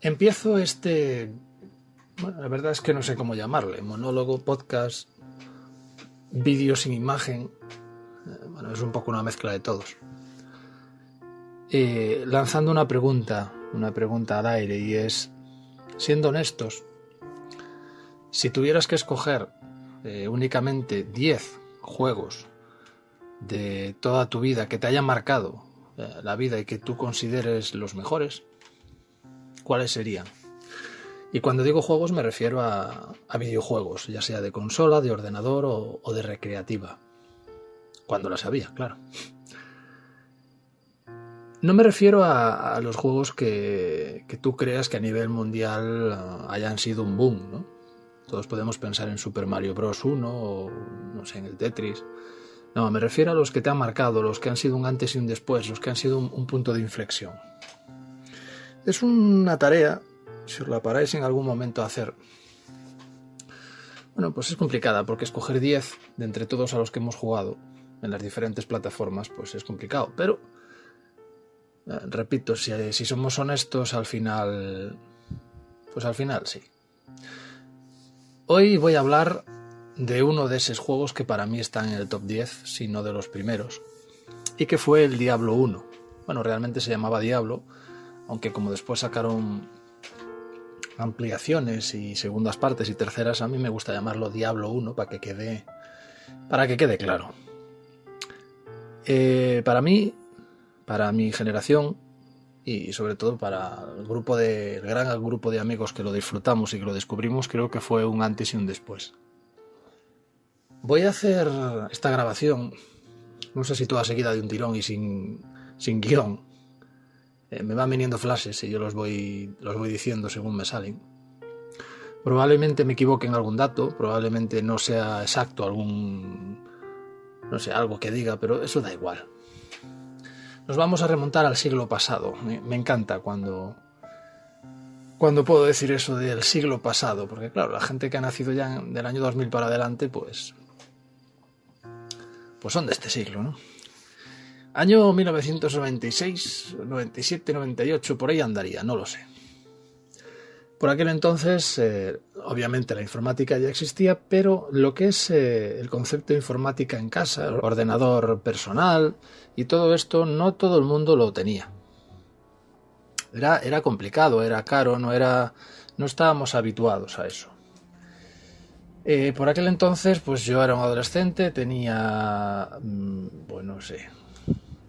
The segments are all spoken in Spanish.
Empiezo bueno, la verdad es que no sé cómo llamarle, monólogo, podcast, vídeo sin imagen, bueno, es un poco una mezcla de todos. Lanzando una pregunta al aire, y es, siendo honestos, si tuvieras que escoger únicamente 10 juegos de toda tu vida que te hayan marcado la vida y que tú consideres los mejores, ¿cuáles serían? Y cuando digo juegos me refiero a videojuegos, ya sea de consola, de ordenador o de recreativa. Cuando las había, claro. No me refiero a los juegos que tú creas que a nivel mundial hayan sido un boom, ¿no? Todos podemos pensar en Super Mario Bros. 1 o, no sé, en el Tetris. No, me refiero a los que te han marcado, los que han sido un antes y un después, los que han sido un punto de inflexión. Es una tarea, si os la paráis en algún momento a hacer, bueno, pues es complicada, porque escoger 10 de entre todos a los que hemos jugado en las diferentes plataformas, pues es complicado, pero repito, si somos honestos, al final, pues al final sí. Hoy voy a hablar de uno de esos juegos que para mí están en el top 10, si no de los primeros, y que fue el Diablo 1. Bueno, realmente se llamaba Diablo, aunque como después sacaron ampliaciones y segundas partes y terceras, a mí me gusta llamarlo Diablo 1 para que quede claro. Para mí, para mi generación y sobre todo para el gran grupo de amigos que lo disfrutamos y que lo descubrimos, creo que fue un antes y un después. Voy a hacer esta grabación, no sé si toda seguida de un tirón y sin guión. Me van viniendo flashes y yo los voy diciendo según me salen. Probablemente me equivoque en algún dato, probablemente no sea exacto algo que diga, pero eso da igual. Nos vamos a remontar al siglo pasado. Me encanta cuando puedo decir eso del siglo pasado, porque claro, la gente que ha nacido ya del año 2000 para adelante, pues son de este siglo, ¿no? Año 1996, 97, 98, por ahí andaría, no lo sé. Por aquel entonces, obviamente la informática ya existía, pero lo que es el concepto de informática en casa, el ordenador personal y todo esto, no todo el mundo lo tenía. Era complicado, era caro, no estábamos habituados a eso. Por aquel entonces, pues yo era un adolescente, tenía, pues no sé,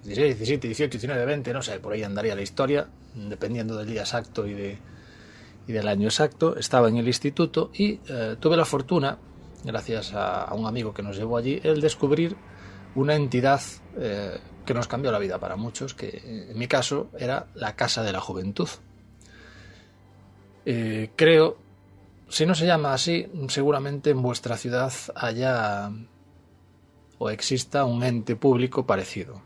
16, 17, 18, 19, 20, no sé, por ahí andaría la historia, dependiendo del día exacto y del año exacto. Estaba en el instituto y tuve la fortuna, gracias a un amigo que nos llevó allí, el descubrir una entidad que nos cambió la vida para muchos, que en mi caso era la Casa de la Juventud. Creo, si no se llama así, seguramente en vuestra ciudad haya o exista un ente público parecido.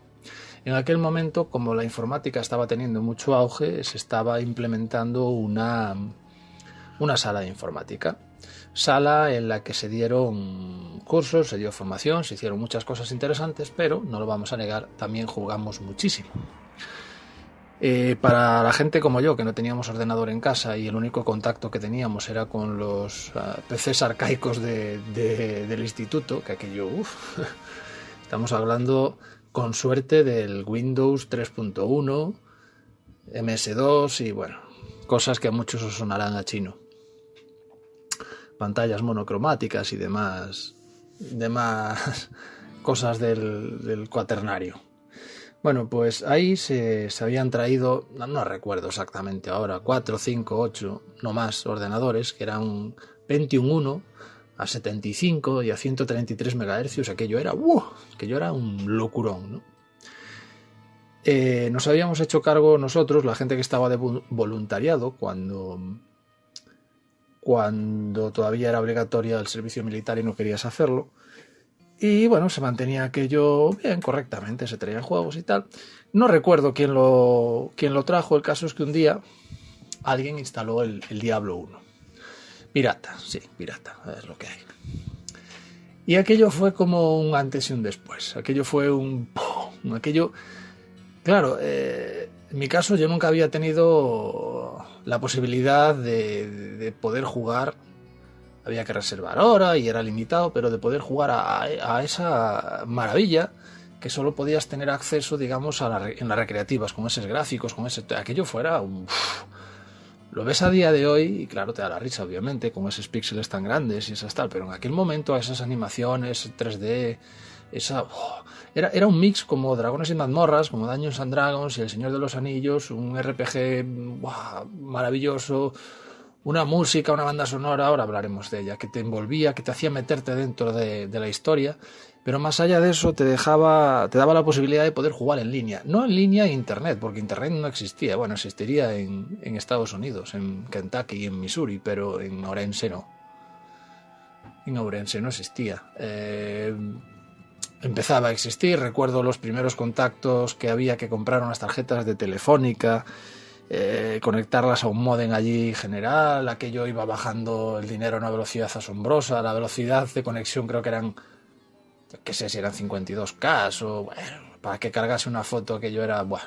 En aquel momento, como la informática estaba teniendo mucho auge, se estaba implementando una sala de informática. Sala en la que se dieron cursos, se dio formación, se hicieron muchas cosas interesantes, pero, no lo vamos a negar, también jugamos muchísimo. Para la gente como yo, que no teníamos ordenador en casa y el único contacto que teníamos era con los PCs arcaicos del instituto, que aquello, estamos hablando con suerte del Windows 3.1, MS2 y bueno, cosas que a muchos os sonarán a chino. Pantallas monocromáticas y demás cosas del cuaternario. Bueno, pues ahí se habían traído, no recuerdo exactamente ahora, 4, 5, 8, no más ordenadores, que eran Pentium 1 a 75 y a 133 MHz, aquello era un locurón, ¿no? Nos habíamos hecho cargo nosotros, la gente que estaba de voluntariado, cuando todavía era obligatoria el servicio militar y no querías hacerlo. Y bueno, se mantenía aquello bien, correctamente, se traían juegos y tal. No recuerdo quién lo trajo, el caso es que un día alguien instaló el Diablo 1. Pirata, sí, pirata, es lo que hay. Y aquello fue como un antes y un después. Aquello fue claro, en mi caso yo nunca había tenido la posibilidad de poder jugar. Había que reservar hora y era limitado, pero de poder jugar a esa maravilla que solo podías tener acceso, digamos, en las recreativas, con esos gráficos, con ese... Aquello fuera... Lo ves a día de hoy y claro, te da la risa, obviamente, con esos píxeles tan grandes y esas tal, pero en aquel momento esas animaciones 3D, era un mix como Dragones y Mazmorras, como Dungeons and Dragons y El Señor de los Anillos, un RPG maravilloso, una música, una banda sonora, ahora hablaremos de ella, que te envolvía, que te hacía meterte dentro de la historia, pero más allá de eso te daba la posibilidad de poder jugar en línea. No en línea en Internet, porque Internet no existía. Bueno, existiría en Estados Unidos, en Kentucky y en Missouri, pero en Ourense no. En Ourense no existía. Empezaba a existir, recuerdo los primeros contactos que había que comprar unas tarjetas de Telefónica, conectarlas a un módem allí general, aquello iba bajando el dinero a una velocidad asombrosa, la velocidad de conexión creo que eran, qué sé si eran 52K o bueno, para que cargase una foto aquello era, bueno.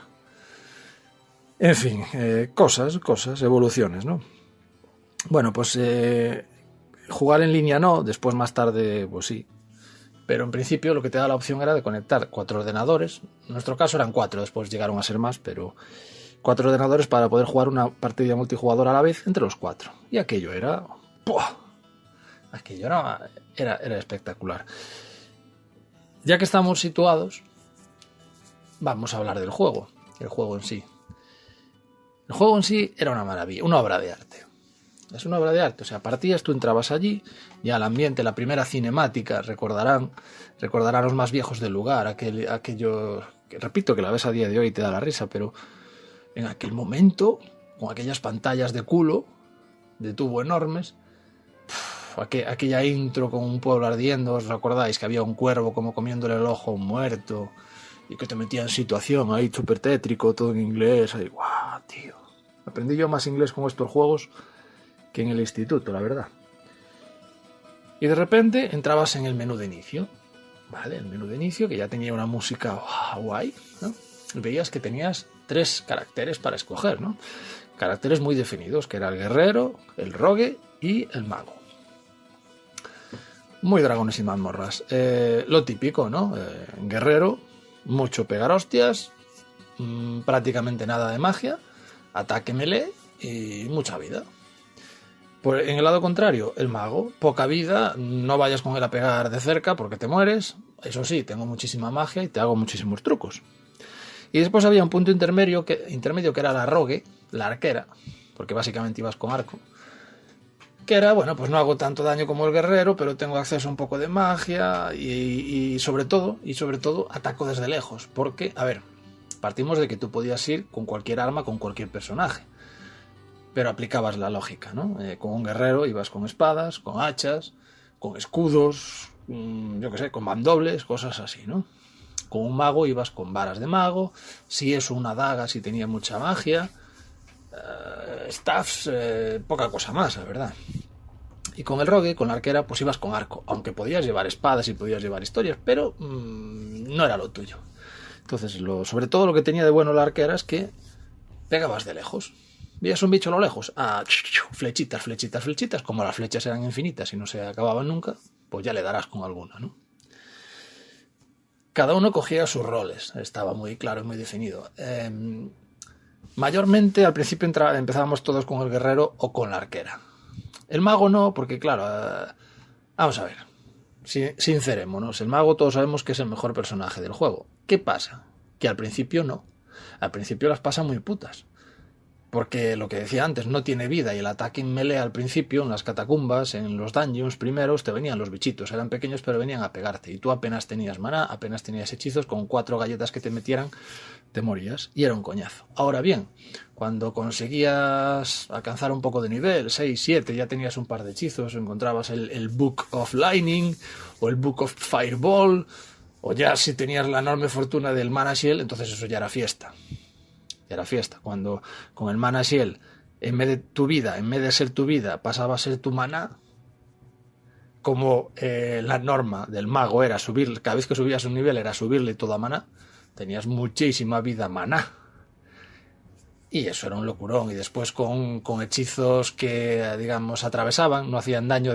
En fin, cosas, evoluciones, ¿no? Bueno, pues jugar en línea no, después más tarde pues sí. Pero en principio lo que te da la opción era de conectar 4 ordenadores, en nuestro caso eran 4, después llegaron a ser más, pero 4 ordenadores para poder jugar una partida multijugador a la vez entre los 4. Y aquello era... ¡Puah! Aquello era espectacular. Ya que estamos situados, vamos a hablar del juego, el juego en sí. El juego en sí era una maravilla, una obra de arte. Es una obra de arte, o sea, partías, tú entrabas allí y al ambiente, la primera cinemática, recordarán los más viejos del lugar, aquello, que repito que la ves a día de hoy y te da la risa, pero en aquel momento, con aquellas pantallas de culo, de tubo enormes, aquella intro con un pueblo ardiendo, ¿os recordáis? Que había un cuervo como comiéndole el ojo a un muerto y que te metía en situación ahí, súper tétrico, todo en inglés, ahí, guau, tío. Aprendí yo más inglés con estos juegos que en el instituto, la verdad. Y de repente entrabas en el menú de inicio, ¿vale? El menú de inicio que ya tenía una música guay, ¿no? Y veías que tenías 3 caracteres para escoger, ¿no? Caracteres muy definidos, que era el guerrero, el rogue y el mago. Muy Dragones y Mazmorras. Lo típico, ¿no? Guerrero, mucho pegar hostias, prácticamente nada de magia, ataque melee y mucha vida. En el lado contrario, el mago, poca vida, no vayas con él a pegar de cerca porque te mueres. Eso sí, tengo muchísima magia y te hago muchísimos trucos. Y después había un punto intermedio que era la rogue, la arquera, porque básicamente ibas con arco. Que era, bueno, pues no hago tanto daño como el guerrero, pero tengo acceso a un poco de magia y sobre todo ataco desde lejos. Porque, a ver, partimos de que tú podías ir con cualquier arma, con cualquier personaje. Pero aplicabas la lógica, ¿no? Con un guerrero ibas con espadas, con hachas, con escudos, yo qué sé, con mandobles, cosas así, ¿no? Con un mago ibas con varas de mago, si es una daga, si tenía mucha magia, staffs, poca cosa más, la verdad. Y con el rogue, con la arquera, pues ibas con arco, aunque podías llevar espadas y podías llevar historias, pero no era lo tuyo. Entonces, sobre todo lo que tenía de bueno la arquera es que pegabas de lejos. ¿Veías un bicho a lo lejos? Flechitas, como las flechas eran infinitas y no se acababan nunca, pues ya le darás con alguna, ¿no? Cada uno cogía sus roles, estaba muy claro y muy definido. Mayormente al principio empezábamos todos con el guerrero o con la arquera. El mago no, porque claro, vamos a ver, sincerémonos, el mago todos sabemos que es el mejor personaje del juego. ¿Qué pasa? Que al principio no, al principio las pasa muy putas. Porque lo que decía antes, no tiene vida y el ataque en melee al principio, en las catacumbas, en los dungeons primeros, te venían los bichitos, eran pequeños pero venían a pegarte y tú apenas tenías maná, apenas tenías hechizos, con 4 galletas que te metieran, te morías y era un coñazo. Ahora bien, cuando conseguías alcanzar un poco de nivel, 6, 7, ya tenías un par de hechizos, encontrabas el Book of Lightning o el Book of Fireball, o ya si tenías la enorme fortuna del Mana Shield, entonces eso ya era fiesta. Era fiesta, cuando con el Mana Shield, en vez de ser tu vida, pasaba a ser tu maná, como la norma del mago era subir, cada vez que subías un nivel era subirle toda maná, tenías muchísima vida maná. Y eso era un locurón. Y después con hechizos que, digamos, atravesaban, no hacían daño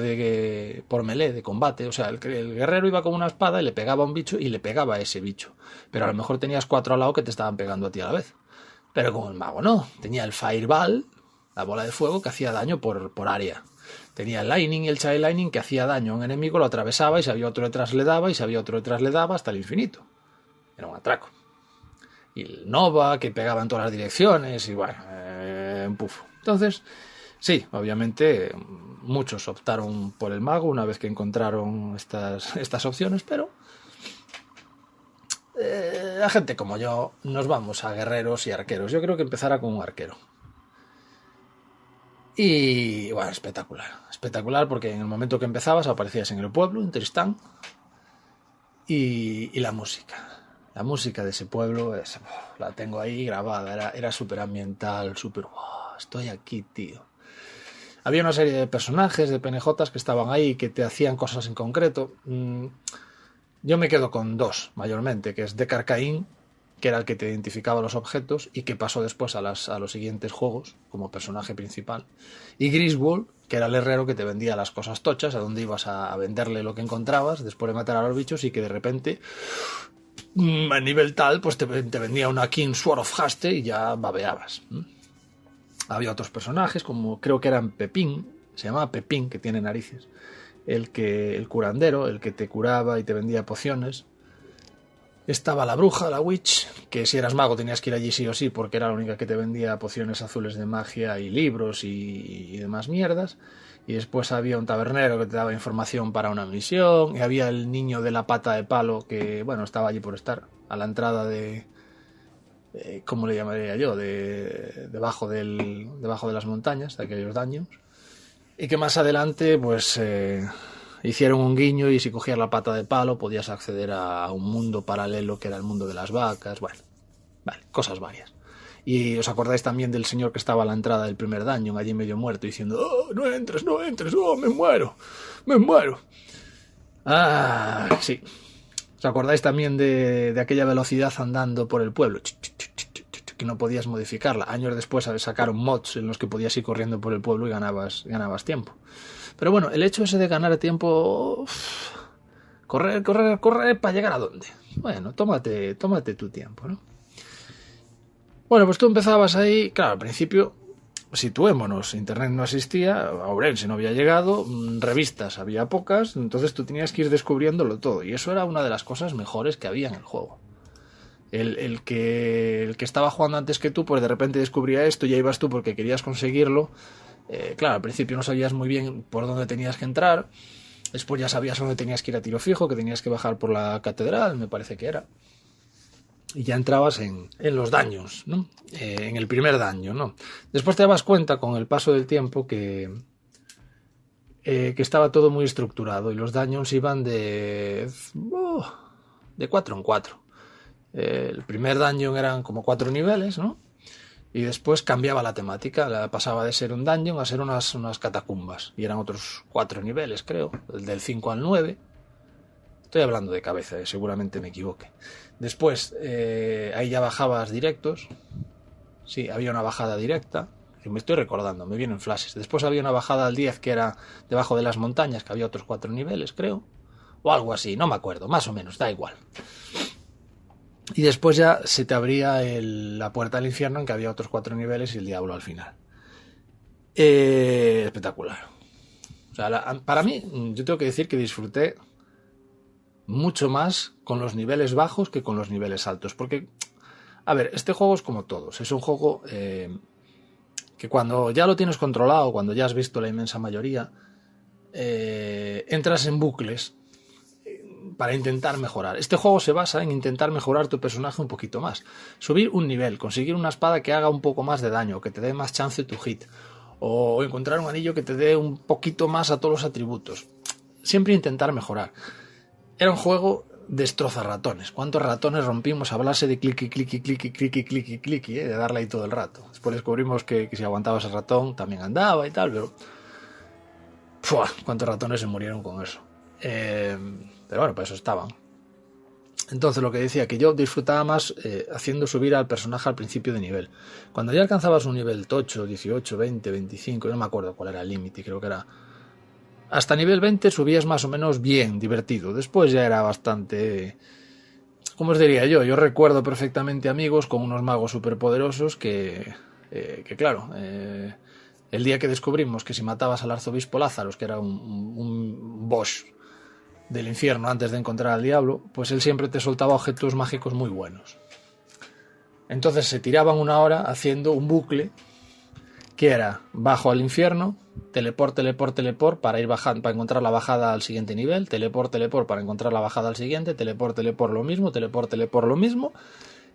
por melee, de combate. O sea, el guerrero iba con una espada y le pegaba a un bicho y le pegaba a ese bicho. Pero a lo mejor tenías 4 al lado que te estaban pegando a ti a la vez. Pero con el mago no. Tenía el Fireball, la bola de fuego, que hacía daño por área. Tenía el Lightning y el Child Lightning, que hacía daño a un enemigo, lo atravesaba y si había otro detrás le daba, y si había otro detrás le daba hasta el infinito. Era un atraco. Y el Nova, que pegaba en todas las direcciones, y bueno, un pufo. Entonces, sí, obviamente muchos optaron por el mago una vez que encontraron estas opciones, pero la gente como yo nos vamos a guerreros y arqueros. Yo creo que empezara con un arquero. Y bueno, espectacular porque en el momento que empezabas aparecías en el pueblo, en Tristán, y la música de ese pueblo la tengo ahí grabada, era súper ambiental, súper, wow, estoy aquí, tío. Había una serie de personajes, de PNJs que estaban ahí, que te hacían cosas en concreto. Yo me quedo con 2 mayormente, que es Deckard Cain, que era el que te identificaba los objetos y que pasó después a los siguientes juegos como personaje principal, y Griswold, que era el herrero que te vendía las cosas tochas, a donde ibas a venderle lo que encontrabas después de matar a los bichos, y que de repente a nivel tal pues te vendía una King Sword of Haste y ya babeabas. Había otros personajes como creo que eran Pepín, se llamaba Pepín, que tiene narices, el curandero, el que te curaba y te vendía pociones. Estaba la bruja, la witch, que si eras mago tenías que ir allí sí o sí porque era la única que te vendía pociones azules de magia y libros y demás mierdas. Y después había un tabernero que te daba información para una misión. Y había el niño de la pata de palo que, bueno, estaba allí por estar, a la entrada de... ¿cómo le llamaría yo? Debajo de las montañas, de aquellos daños. Y que más adelante, pues... hicieron un guiño y si cogías la pata de palo podías acceder a un mundo paralelo que era el mundo de las vacas. Bueno, vale, cosas varias. Y os acordáis también del señor que estaba a la entrada del primer dungeon, allí medio muerto, diciendo: "Oh, no entres, oh, me muero. Ah, sí. ¿Os acordáis también de aquella velocidad andando por el pueblo? Que no podías modificarla. Años después sacaron mods en los que podías ir corriendo por el pueblo y ganabas tiempo. Pero bueno, el hecho ese de ganar tiempo... Correr para llegar a dónde. Bueno, tómate tu tiempo, ¿no? Bueno, pues tú empezabas ahí, claro, al principio, situémonos, internet no existía, Ourense no había llegado, revistas había pocas, entonces tú tenías que ir descubriéndolo todo, y eso era una de las cosas mejores que había en el juego. El que estaba jugando antes que tú, pues de repente descubría esto, ya ibas tú porque querías conseguirlo. Claro, al principio no sabías muy bien por dónde tenías que entrar, después ya sabías dónde tenías que ir a tiro fijo, que tenías que bajar por la catedral, me parece que era, y ya entrabas en los dungeons, ¿no? En el primer dungeon, ¿no? Después te dabas cuenta con el paso del tiempo que estaba todo muy estructurado y los dungeons iban de 4 en 4. El primer dungeon eran como 4 niveles, ¿no? Y después cambiaba la temática, pasaba de ser un dungeon a ser unas catacumbas. Y eran otros 4 niveles, creo, del 5 al 9. Estoy hablando de cabeza, seguramente me equivoque. Después, ahí ya bajabas directos. Sí, había una bajada directa. Me estoy recordando, me vienen flashes. Después había una bajada al 10 que era debajo de las montañas, que había otros 4 niveles, creo. O algo así, no me acuerdo, más o menos, da igual. Y después ya se te abría la puerta al infierno, en que había otros 4 niveles y el diablo al final. Espectacular. O sea, para mí, yo tengo que decir que disfruté mucho más con los niveles bajos que con los niveles altos. Porque, a ver, este juego es como todos. Es un juego que cuando ya lo tienes controlado, cuando ya has visto la inmensa mayoría, entras en bucles para intentar mejorar. Este juego se basa en intentar mejorar tu personaje un poquito más. Subir un nivel, conseguir una espada que haga un poco más de daño, que te dé más chance tu hit. O encontrar un anillo que te dé un poquito más a todos los atributos. Siempre intentar mejorar. Era un juego destroza ratones. ¿Cuántos ratones rompimos a hablarse de clicky, de darle ahí todo el rato? Después descubrimos que si aguantabas el ratón también andaba y tal, pero... ¿cuántos ratones se murieron con eso? Pero bueno, pues eso estaban. Entonces lo que decía, que yo disfrutaba más haciendo subir al personaje al principio de nivel. Cuando ya alcanzabas un nivel tocho, 18, 20, 25, no me acuerdo cuál era el límite, creo que era... Hasta nivel 20 subías más o menos bien, divertido. Después ya era bastante... ¿Cómo os diría yo? Yo recuerdo perfectamente amigos con unos magos superpoderosos que claro, el día que descubrimos que si matabas al arzobispo Lázaros, que era un boss del infierno antes de encontrar al diablo, pues él siempre te soltaba objetos mágicos muy buenos. Entonces se tiraban una hora haciendo un bucle que era bajo al infierno, teleport para ir bajando, para encontrar la bajada al siguiente nivel, teleport para encontrar la bajada al siguiente, teleport lo mismo, teleport lo mismo.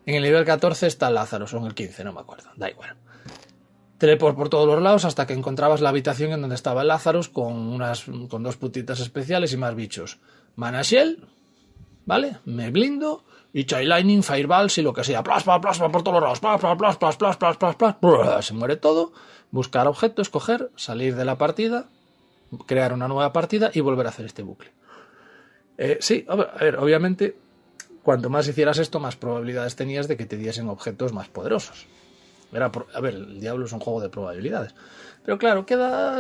En el nivel 14 está Lázaro, son el 15, no me acuerdo, da igual. Teleport por todos los lados hasta que encontrabas la habitación en donde estaba el Lázaro con dos putitas especiales y más bichos. Mana Shell, ¿vale? Me blindo y Chai Lightning, Fireballs y lo que sea. Plasma por todos los lados. Plasma. Se muere todo. Buscar objetos, coger, salir de la partida, crear una nueva partida y volver a hacer este bucle. Sí, a ver, obviamente, cuanto más hicieras esto, más probabilidades tenías de que te diesen objetos más poderosos. A ver, el Diablo es un juego de probabilidades. Pero claro,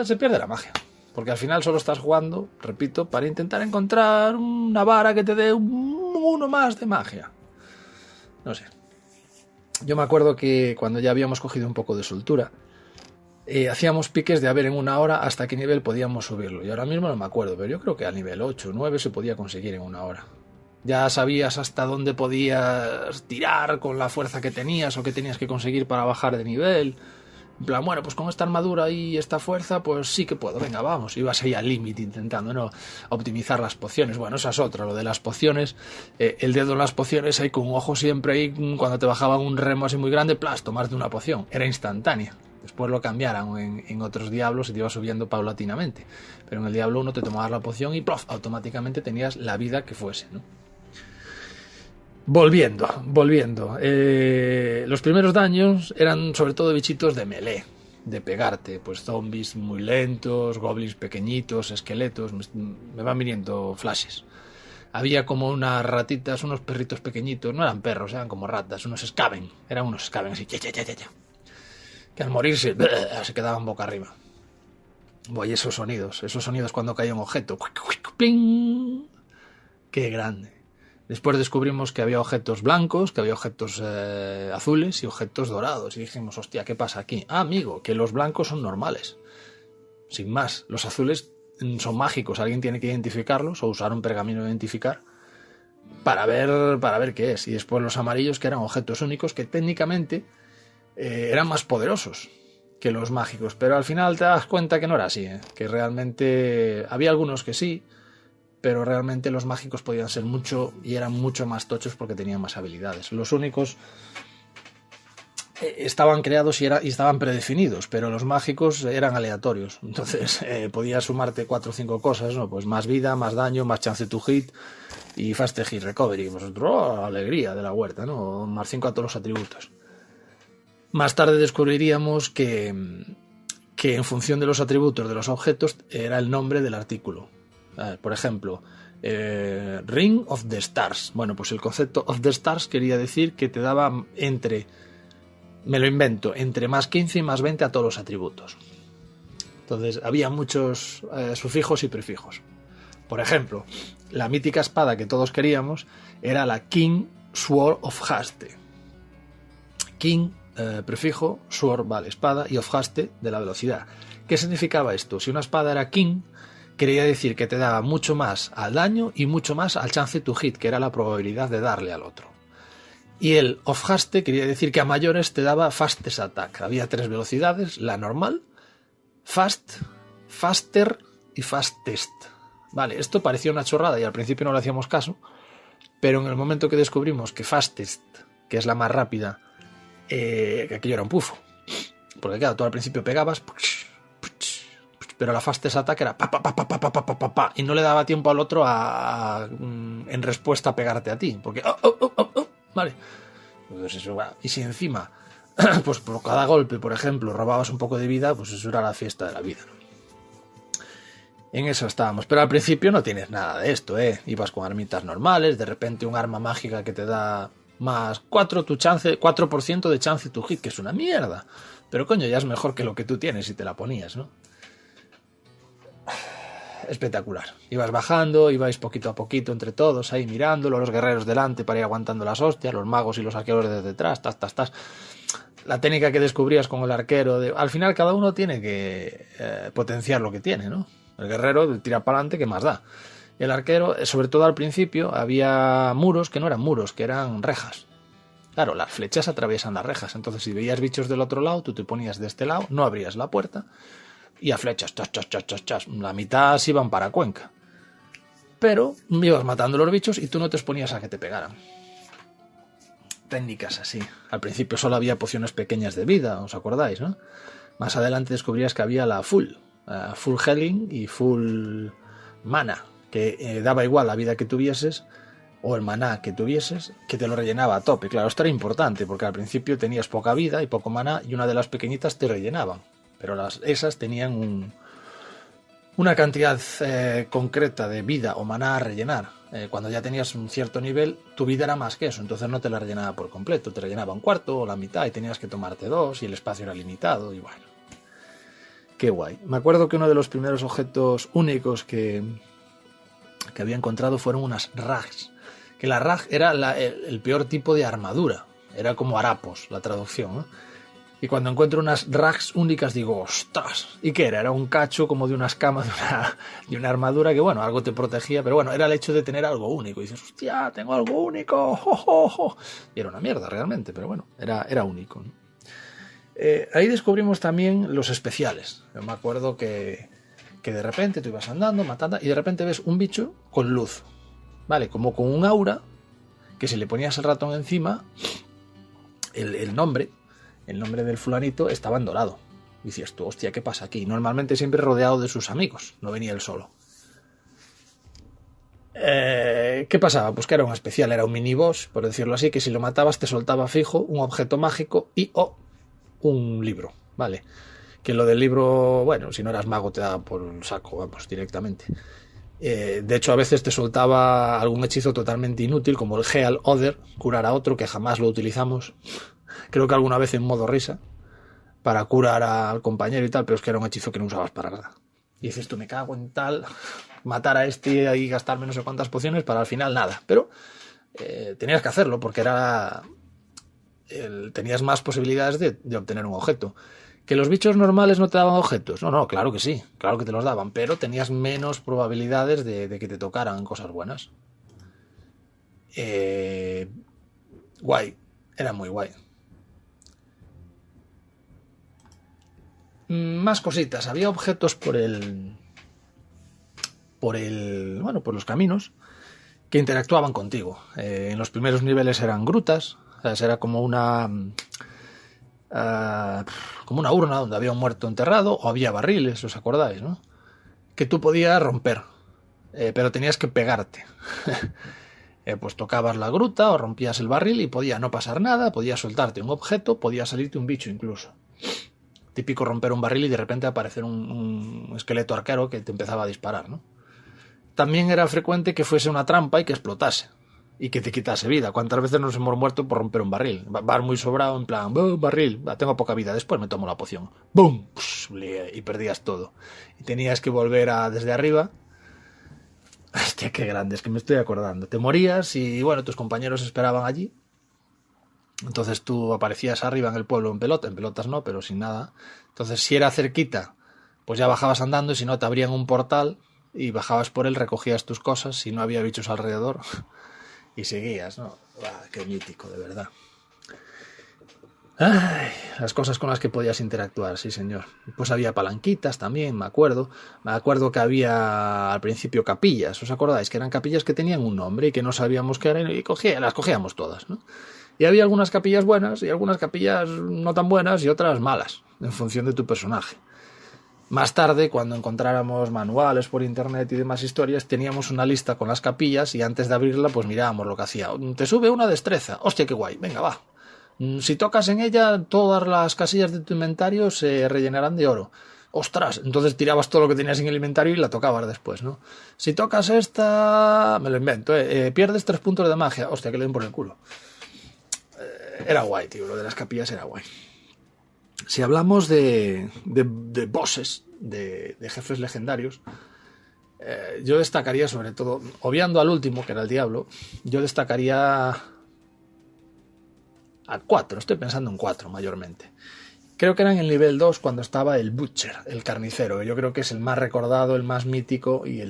se pierde la magia. Porque al final solo estás jugando, repito, para intentar encontrar una vara que te dé uno más de magia. No sé. Yo me acuerdo que cuando ya habíamos cogido un poco de soltura, hacíamos piques de a ver en una hora hasta qué nivel podíamos subirlo. Y ahora mismo no me acuerdo, pero yo creo que a nivel 8 o 9 se podía conseguir en una hora. Ya sabías hasta dónde podías tirar con la fuerza que tenías o que tenías que conseguir para bajar de nivel. En plan, bueno, pues con esta armadura y esta fuerza, pues sí que puedo, venga, vamos. Ibas ahí al límite intentando, ¿no?, optimizar las pociones. Bueno, esa es otra, lo de las pociones. El dedo en las pociones, ahí con un ojo siempre, ahí cuando te bajaban un remo así muy grande, tomarte una poción. Era instantánea. Después lo cambiaron en otros Diablos y te iba subiendo paulatinamente. Pero en el Diablo 1 te tomabas la poción y ¡plof!, automáticamente tenías la vida que fuese, ¿no? Volviendo. Los primeros daños eran sobre todo bichitos de melee, de pegarte, pues zombies muy lentos, goblins pequeñitos, esqueletos, me van viniendo flashes. Había como unas ratitas, unos perritos pequeñitos, no eran perros, eran como ratas, eran unos Skaven así, que al morirse se quedaban boca arriba. Voy, esos sonidos cuando caía un objeto, ¡pling! ¡Qué grande! Después descubrimos que había objetos blancos, que había objetos azules y objetos dorados. Y dijimos, hostia, ¿qué pasa aquí? Ah, amigo, que los blancos son normales. Sin más, los azules son mágicos. Alguien tiene que identificarlos o usar un pergamino de identificar para ver qué es. Y después los amarillos, que eran objetos únicos que técnicamente eran más poderosos que los mágicos. Pero al final te das cuenta que no era así, que realmente había algunos que sí, pero realmente los mágicos podían ser mucho y eran mucho más tochos porque tenían más habilidades. Los únicos estaban creados y estaban predefinidos, pero los mágicos eran aleatorios. Entonces podías sumarte 4 o 5 cosas, ¿no? Pues más vida, más daño, más chance to hit y fast hit recovery. Pues alegría de la huerta, ¿no? Más 5 a todos los atributos. Más tarde descubriríamos que en función de los atributos de los objetos era el nombre del artículo. Por ejemplo, Ring of the Stars. Bueno, pues el concepto of the Stars quería decir que te daba me lo invento, entre más 15 y más 20 a todos los atributos. Entonces había muchos sufijos y prefijos. Por ejemplo, la mítica espada que todos queríamos era la King Sword of Haste. King, prefijo, Sword, vale, espada, y of Haste, de la velocidad. ¿Qué significaba esto? Si una espada era King, quería decir que te daba mucho más al daño y mucho más al chance to hit, que era la probabilidad de darle al otro. Y el of haste quería decir que a mayores te daba fastest attack. Había 3 velocidades, la normal, fast, faster y fastest. Vale, esto parecía una chorrada y al principio no le hacíamos caso, pero en el momento que descubrimos que fastest, que es la más rápida, que aquello era un pufo. Porque claro, tú al principio pegabas, pero la fastest attack era pa, y no le daba tiempo al otro en respuesta a pegarte a ti, porque vale. Entonces eso, y si encima pues por cada golpe, por ejemplo, robabas un poco de vida, pues eso era la fiesta de la vida, ¿no? En eso estábamos. Pero al principio no tienes nada de esto, ¿eh? Ibas con armitas normales, de repente un arma mágica que te da más 4% de chance tu hit, que es una mierda. Pero coño, ya es mejor que lo que tú tienes si te la ponías, ¿no? Espectacular. Ibas bajando, ibais poquito a poquito entre todos, ahí mirándolo, los guerreros delante para ir aguantando las hostias, los magos y los arqueros desde detrás, La técnica que descubrías con el arquero, al final cada uno tiene que potenciar lo que tiene, ¿no? El guerrero tira para adelante, ¿qué más da? El arquero, sobre todo al principio, había muros que no eran muros, que eran rejas. Claro, las flechas atraviesan las rejas, entonces si veías bichos del otro lado, tú te ponías de este lado, no abrías la puerta, y a flechas, chas. La mitad se iban para Cuenca. Pero ibas matando los bichos y tú no te exponías a que te pegaran. Técnicas así. Al principio solo había pociones pequeñas de vida, ¿os acordáis, no? Más adelante descubrías que había la full healing y full mana, que daba igual la vida que tuvieses o el maná que tuvieses, que te lo rellenaba a tope. Claro, esto era importante porque al principio tenías poca vida y poco maná y una de las pequeñitas te rellenaban. Pero esas tenían una cantidad concreta de vida o maná a rellenar. Cuando ya tenías un cierto nivel, tu vida era más que eso, entonces no te la rellenaba por completo, te rellenaba un cuarto o la mitad y tenías que tomarte 2 y el espacio era limitado y bueno. Qué guay. Me acuerdo que uno de los primeros objetos únicos que había encontrado fueron unas rags. Que la rag era el peor tipo de armadura. Era como harapos, la traducción, ¿no? Y cuando encuentro unas rags únicas digo, ¡ostras! ¿Y qué era? Era un cacho como de una escama de una armadura que, bueno, algo te protegía, pero bueno, era el hecho de tener algo único. Y dices, ¡hostia, tengo algo único! ¡Jo, jo, jo! Y era una mierda realmente, pero bueno, era único, ¿no? Ahí descubrimos también los especiales. Yo me acuerdo que de repente tú ibas andando, matando, y de repente ves un bicho con luz, ¿vale? Como con un aura, que si le ponías el ratón encima, el nombre del fulanito estaba en dorado. Y dices tú, hostia, ¿qué pasa aquí? Normalmente siempre rodeado de sus amigos, no venía él solo. ¿Qué pasaba? Pues que era un especial, era un miniboss, por decirlo así, que si lo matabas te soltaba fijo un objeto mágico y un libro, ¿vale? Que lo del libro, bueno, si no eras mago te daba por un saco, vamos, directamente. De hecho, a veces te soltaba algún hechizo totalmente inútil, como el Heal Other, curar a otro, que jamás lo utilizamos. Creo que alguna vez en modo risa, para curar al compañero y tal, pero es que era un hechizo que no usabas para nada. Y dices, tú me cago en tal, matar a este y gastarme no sé cuántas pociones para al final nada. Pero tenías que hacerlo porque tenías más posibilidades de obtener un objeto. ¿Que los bichos normales no te daban objetos? No, claro que sí, claro que te los daban, pero tenías menos probabilidades de que te tocaran cosas buenas. Guay, era muy guay. Más cositas, había objetos por los caminos que interactuaban contigo. En los primeros niveles eran grutas, o sea, era como una urna donde había un muerto enterrado, o había barriles, ¿os acordáis, no? Que tú podías romper, pero tenías que pegarte. Pues tocabas la gruta o rompías el barril y podía no pasar nada, podía soltarte un objeto, podía salirte un bicho incluso. Típico romper un barril y de repente aparecer un esqueleto arquero que te empezaba a disparar, ¿no? También era frecuente que fuese una trampa y que explotase y que te quitase vida. ¿Cuántas veces nos hemos muerto por romper un barril? Vas muy sobrado en plan, barril, tengo poca vida, después me tomo la poción. ¡Bum! Y perdías todo. Y tenías que volver desde arriba. Hostia, qué grande, es que me estoy acordando. Te morías y bueno, tus compañeros esperaban allí. Entonces tú aparecías arriba en el pueblo en pelotas no, pero sin nada. Entonces si era cerquita, pues ya bajabas andando y si no te abrían un portal y bajabas por él, recogías tus cosas si no había bichos alrededor y seguías, ¿no? Qué mítico, de verdad. Ay, las cosas con las que podías interactuar, sí señor. Pues había palanquitas también, me acuerdo que había al principio capillas, ¿os acordáis? Que eran capillas que tenían un nombre y que no sabíamos qué eran y las cogíamos todas, ¿no? Y había algunas capillas buenas y algunas capillas no tan buenas y otras malas, en función de tu personaje. Más tarde, cuando encontráramos manuales por internet y demás historias, teníamos una lista con las capillas y antes de abrirla pues mirábamos lo que hacía. Te sube una destreza, hostia qué guay, venga va. Si tocas en ella, todas las casillas de tu inventario se rellenarán de oro. ¡ostras! Entonces tirabas todo lo que tenías en el inventario y la tocabas después, ¿no? Si tocas esta... me lo invento, pierdes 3 puntos de magia. Hostia, que le den por el culo. Era guay, tío, lo de las capillas era guay. Si hablamos de bosses, de jefes legendarios, yo destacaría sobre todo, obviando al último, que era el diablo, yo destacaría a 4, estoy pensando en 4 mayormente. Creo que era en el nivel 2 cuando estaba el Butcher, el carnicero. Yo creo que es el más recordado, el más mítico y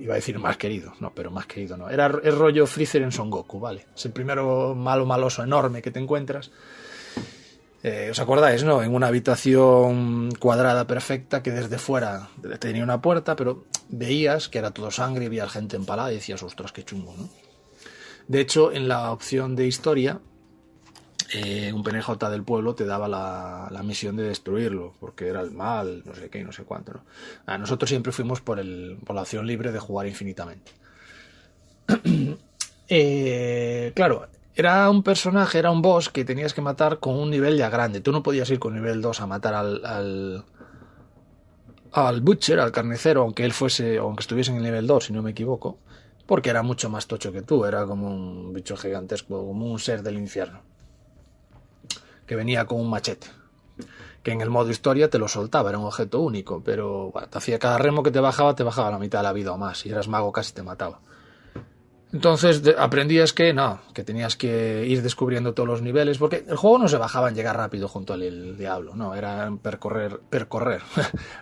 iba a decir más querido. No, pero más querido no. Era el rollo Freezer en Son Goku, ¿vale? Es el primero maloso enorme que te encuentras. ¿Os acordáis, no? En una habitación cuadrada perfecta que desde fuera tenía una puerta, pero veías que era todo sangre y veías gente empalada y decías, ostras, qué chungo, ¿no? De hecho, en la opción de historia, un PNJ del pueblo te daba la misión de destruirlo, porque era el mal, no sé qué y no sé cuánto, ¿no? Nosotros siempre fuimos por la opción libre de jugar infinitamente. Claro, era un personaje, era un boss que tenías que matar con un nivel ya grande. Tú no podías ir con nivel 2 a matar al Butcher, al carnicero, aunque estuviese en el nivel 2, si no me equivoco, porque era mucho más tocho que tú, era como un bicho gigantesco, como un ser del infierno, que venía con un machete, que en el modo historia te lo soltaba, era un objeto único, pero bueno, te hacía cada remo que te bajaba la mitad de la vida o más, si eras mago casi te mataba. Entonces aprendías que tenías que ir descubriendo todos los niveles, porque el juego no se bajaba en llegar rápido junto al diablo, no, era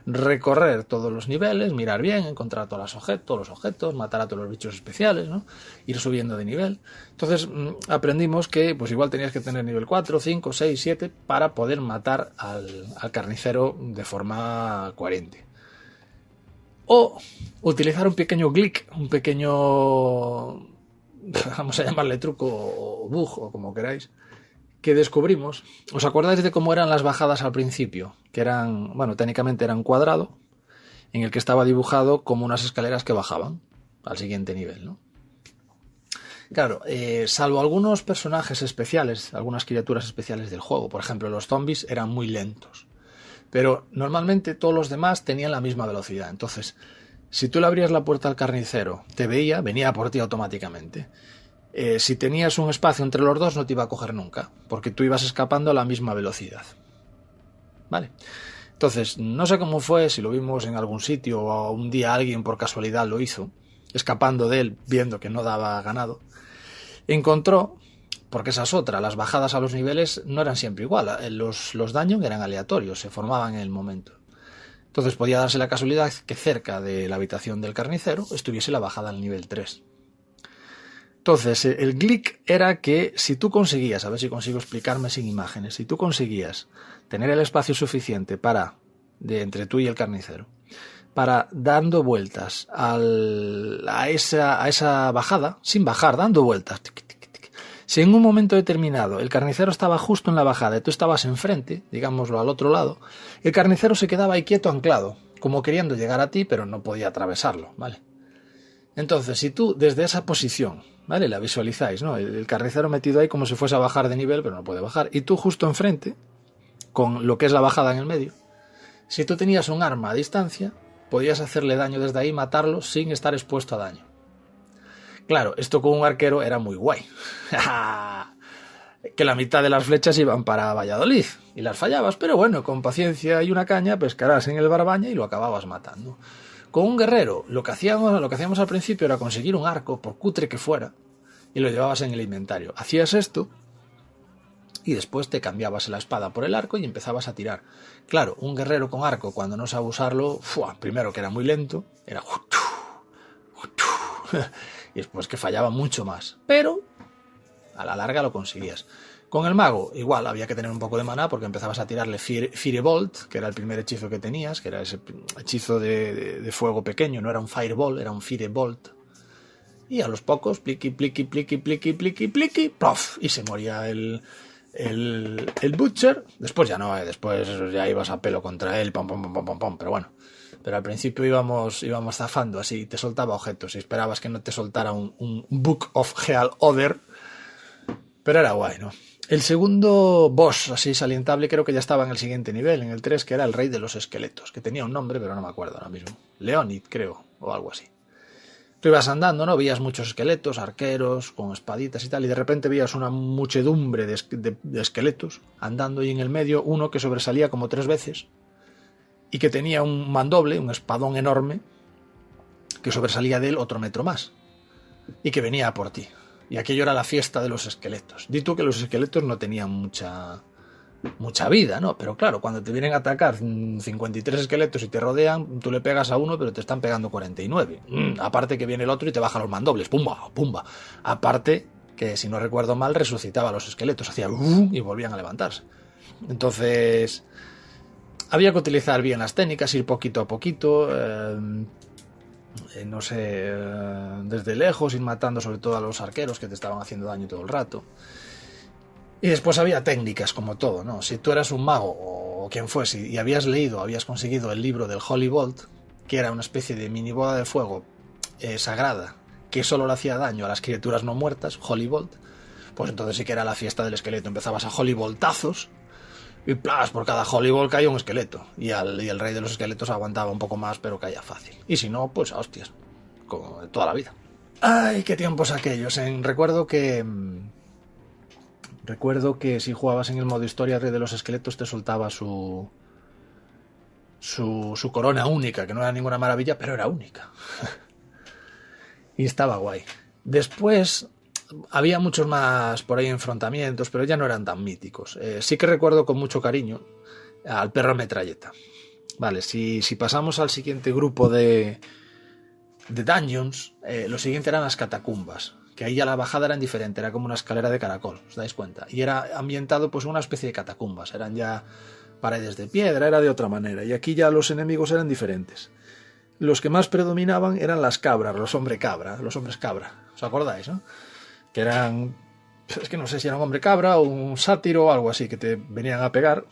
recorrer todos los niveles, mirar bien, encontrar todos los objetos, matar a todos los bichos especiales, ¿no? Ir subiendo de nivel. Entonces aprendimos que pues igual tenías que tener nivel 4, 5, 6, 7 para poder matar al carnicero de forma coherente. O utilizar un pequeño glitch, un pequeño, vamos a llamarle truco o bug o como queráis, que descubrimos. ¿Os acordáis de cómo eran las bajadas al principio? Que eran, bueno, técnicamente eran cuadrado, en el que estaba dibujado como unas escaleras que bajaban al siguiente nivel, ¿no? Claro, salvo algunos personajes especiales, algunas criaturas especiales del juego, por ejemplo, los zombies eran muy lentos. Pero normalmente todos los demás tenían la misma velocidad. Entonces, si tú le abrías la puerta al carnicero, te veía, venía por ti automáticamente. Si tenías un espacio entre los dos, no te iba a coger nunca, porque tú ibas escapando a la misma velocidad. ¿Vale? Entonces, no sé cómo fue, si lo vimos en algún sitio o un día alguien por casualidad lo hizo, escapando de él, viendo que no daba ganado, encontró... Porque esa es otra, las bajadas a los niveles no eran siempre igual, los daños eran aleatorios, se formaban en el momento. Entonces podía darse la casualidad que cerca de la habitación del carnicero estuviese la bajada al nivel 3. Entonces el glitch era que si tú conseguías, a ver si consigo explicarme sin imágenes, si tú conseguías tener el espacio suficiente entre tú y el carnicero, para dando vueltas a esa bajada, sin bajar, dando vueltas, si en un momento determinado el carnicero estaba justo en la bajada y tú estabas enfrente, digámoslo al otro lado, el carnicero se quedaba ahí quieto anclado, como queriendo llegar a ti, pero no podía atravesarlo, ¿vale? Entonces, si tú desde esa posición, ¿vale? La visualizáis, ¿no? El carnicero metido ahí como si fuese a bajar de nivel, pero no puede bajar, y tú justo enfrente, con lo que es la bajada en el medio, si tú tenías un arma a distancia, podías hacerle daño desde ahí, matarlo sin estar expuesto a daño. Claro, esto con un arquero era muy guay. Que la mitad de las flechas iban para Valladolid y las fallabas, pero bueno, con paciencia y una caña pescarás en el Barbaña y lo acababas matando. Con un guerrero, lo que hacíamos al principio era conseguir un arco, por cutre que fuera, y lo llevabas en el inventario. Hacías esto y después te cambiabas la espada por el arco y empezabas a tirar. Claro, un guerrero con arco, cuando no sabe usarlo, primero que era muy lento, era... y después que fallaba mucho más, pero a la larga lo conseguías. Con el mago igual había que tener un poco de maná porque empezabas a tirarle Firebolt, que era el primer hechizo que tenías, que era ese hechizo de fuego pequeño, no era un Fireball, era un Firebolt, y a los pocos pliqui, ¡prof! Y se moría el Butcher. Después ya no, después ya ibas a pelo contra él, pom, pero bueno. Pero al principio íbamos zafando así, te soltaba objetos y esperabas que no te soltara un Book of Heal Other. Pero era guay, ¿no? El segundo boss así salientable creo que ya estaba en el siguiente nivel, en el 3, que era el rey de los esqueletos, que tenía un nombre, pero no me acuerdo ahora mismo. Leonid, creo, o algo así. Tú ibas andando, ¿no? Veías muchos esqueletos, arqueros, con espaditas y tal, y de repente veías una muchedumbre de esqueletos andando, y en el medio uno que sobresalía como 3 veces y que tenía un mandoble, un espadón enorme, que sobresalía de él otro metro más y que venía a por ti. Y aquello era la fiesta de los esqueletos. Di tú que los esqueletos no tenían mucha vida, ¿no? Pero claro, cuando te vienen a atacar 53 esqueletos y te rodean, tú le pegas a uno, pero te están pegando 49. Aparte que viene el otro y te baja los mandobles. ¡Pumba! ¡Pumba! Aparte que, si no recuerdo mal, resucitaba a los esqueletos. Hacía y volvían a levantarse. Entonces, había que utilizar bien las técnicas, ir poquito a poquito, no sé, desde lejos, ir matando sobre todo a los arqueros que te estaban haciendo daño todo el rato. Y después había técnicas, como todo, ¿no? Si tú eras un mago o quien fuese y habías conseguido el libro del Holy Bolt, que era una especie de mini bola de fuego sagrada, que solo le hacía daño a las criaturas no muertas, Holy Bolt, pues entonces sí que era la fiesta del esqueleto. Empezabas a Holy Boltazos y ¡plas! Por cada Holy Bolt caía un esqueleto. Y el rey de los esqueletos aguantaba un poco más, pero caía fácil. Y si no, pues a hostias, como de toda la vida. ¡Ay, qué tiempos aquellos! Recuerdo que si jugabas en el modo historia, el rey de los esqueletos te soltaba su corona única, que no era ninguna maravilla, pero era única. Y estaba guay. Después había muchos más por ahí enfrentamientos, pero ya no eran tan míticos. Sí que recuerdo con mucho cariño al perro metralleta. Vale, si pasamos al siguiente grupo de dungeons, lo siguiente eran las catacumbas, que ahí ya la bajada era diferente, era como una escalera de caracol, ¿os dais cuenta? Y era ambientado pues una especie de catacumbas, eran ya paredes de piedra, era de otra manera, y aquí ya los enemigos eran diferentes. Los que más predominaban eran las cabras, los hombres cabra, ¿os acordáis, no? Que eran, es que no sé si era un hombre cabra o un sátiro o algo así, que te venían a pegar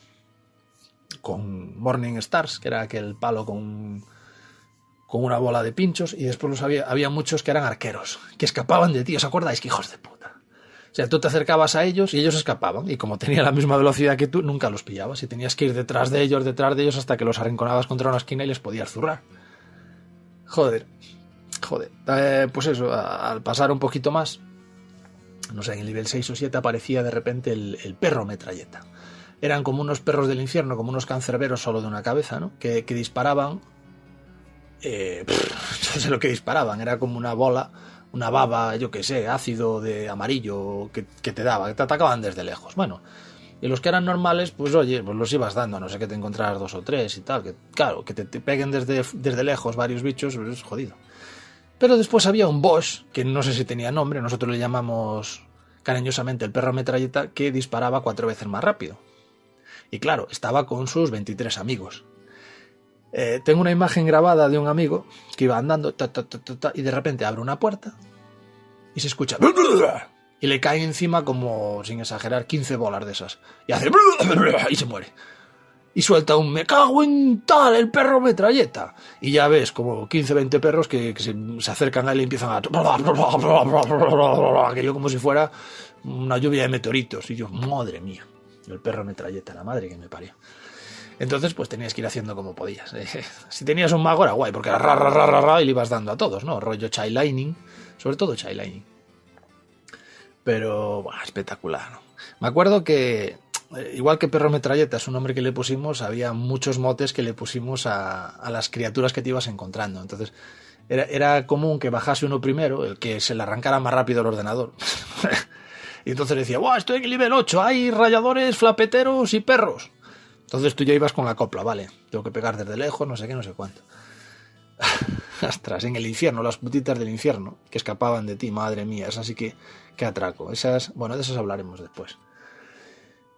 con Morning Stars, que era aquel palo con una bola de pinchos, y después había muchos que eran arqueros, que escapaban de ti, ¿os acordáis? Que hijos de puta. O sea, tú te acercabas a ellos y ellos escapaban, y como tenían la misma velocidad que tú, nunca los pillabas, y tenías que ir detrás de ellos hasta que los arrinconabas contra una esquina y les podías zurrar. Joder. Pues eso, al pasar un poquito más, no sé, en el nivel 6 o 7 aparecía de repente el perro metralleta. Eran como unos perros del infierno, como unos cancerberos solo de una cabeza, ¿no? Que disparaban. No sé lo que disparaban, era como una bola, una baba, yo que sé, ácido de amarillo que te daba, que te atacaban desde lejos. Bueno, y los que eran normales, pues oye, pues los ibas dando, a no sé que te encontraras 2 o 3 y tal, que claro, que te peguen desde lejos varios bichos, pues es jodido. Pero después había un boss, que no sé si tenía nombre, nosotros le llamamos cariñosamente el perro metralleta, que disparaba 4 veces más rápido. Y claro, estaba con sus 23 amigos. Tengo una imagen grabada de un amigo que iba andando y de repente abre una puerta y se escucha y le caen encima, como sin exagerar, 15 bolas de esas y hace y se muere y suelta un "me cago en tal, el perro metralleta", y ya ves como 15-20 perros que se acercan a él y empiezan a aquello como si fuera una lluvia de meteoritos, y yo, madre mía, el perro metralleta, la madre que me parió. Entonces, pues tenías que ir haciendo como podías. Si tenías un mago era guay, porque era ra, y le ibas dando a todos, ¿no? Rollo Chai Lightning, sobre todo Chai Lightning. Pero, bueno, espectacular, ¿no? Me acuerdo que, igual que perro metralleta es un nombre que le pusimos, había muchos motes que le pusimos a las criaturas que te ibas encontrando. Entonces, era común que bajase uno primero, el que se le arrancara más rápido el ordenador. Y entonces decía, ¡guau! Estoy en el nivel 8, hay rayadores, flapeteros y perros. Entonces tú ya ibas con la copla, vale, tengo que pegar desde lejos, no sé qué, no sé cuánto. Ostras, en el infierno, las putitas del infierno, que escapaban de ti, madre mía, esas sí que atraco. Bueno, de esas hablaremos después.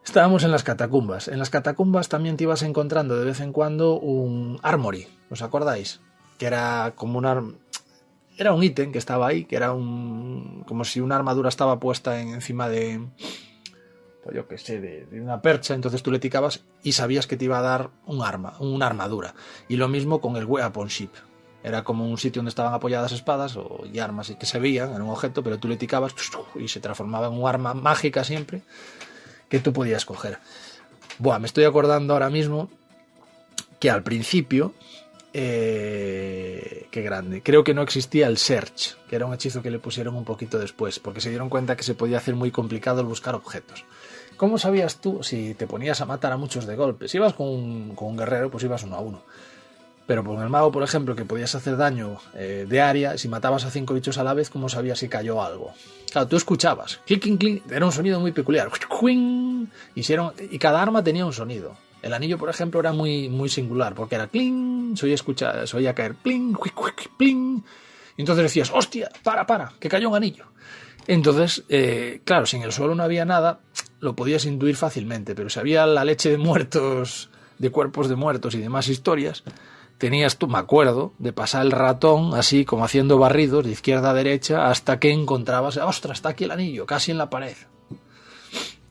Estábamos en las catacumbas. En las catacumbas también te ibas encontrando de vez en cuando un armory, ¿os acordáis? Que era como era un ítem que estaba ahí, que era como si una armadura estaba puesta encima de, pues yo qué sé, de una percha. Entonces tú le ticabas y sabías que te iba a dar un arma, una armadura. Y lo mismo con el weapon ship. Era como un sitio donde estaban apoyadas espadas y armas y que se veían en un objeto, pero tú le ticabas y se transformaba en un arma mágica siempre que tú podías coger. Buah, me estoy acordando ahora mismo que al principio, qué grande, creo que no existía el Search, que era un hechizo que le pusieron un poquito después, porque se dieron cuenta que se podía hacer muy complicado el buscar objetos. ¿Cómo sabías tú si te ponías a matar a muchos de golpe? Si ibas con un guerrero, pues ibas 1 a 1. Pero con el mago, por ejemplo, que podías hacer daño de área, si matabas a 5 bichos a la vez, ¿cómo sabías si cayó algo? Claro, tú escuchabas, clic, clic, clic, era un sonido muy peculiar, y cada arma tenía un sonido. El anillo, por ejemplo, era muy, muy singular, porque era cling, se oía caer pling, pling, y entonces decías, hostia, para, que cayó un anillo. Entonces, claro, si en el suelo no había nada, lo podías intuir fácilmente, pero si había la leche de muertos, de cuerpos de muertos y demás historias, tenías tú, me acuerdo, de pasar el ratón así como haciendo barridos de izquierda a derecha hasta que encontrabas, ostras, está aquí el anillo, casi en la pared.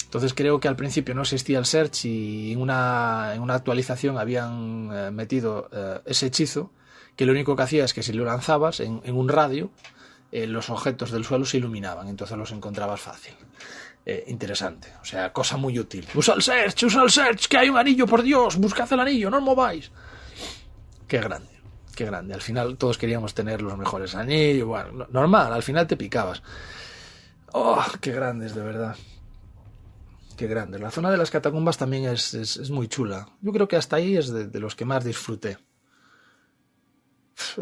Entonces creo que al principio no existía el search y en una actualización habían metido ese hechizo que lo único que hacía es que si lo lanzabas en un radio, los objetos del suelo se iluminaban, entonces los encontrabas fácil. Interesante, o sea, cosa muy útil. Usa el search, que hay un anillo, por Dios, buscad el anillo, no os mováis. Qué grande, qué grande. Al final todos queríamos tener los mejores anillos, bueno, normal, al final te picabas. Oh, qué grandes, de verdad. Qué grande. La zona de las catacumbas también es muy chula. Yo creo que hasta ahí es de los que más disfruté.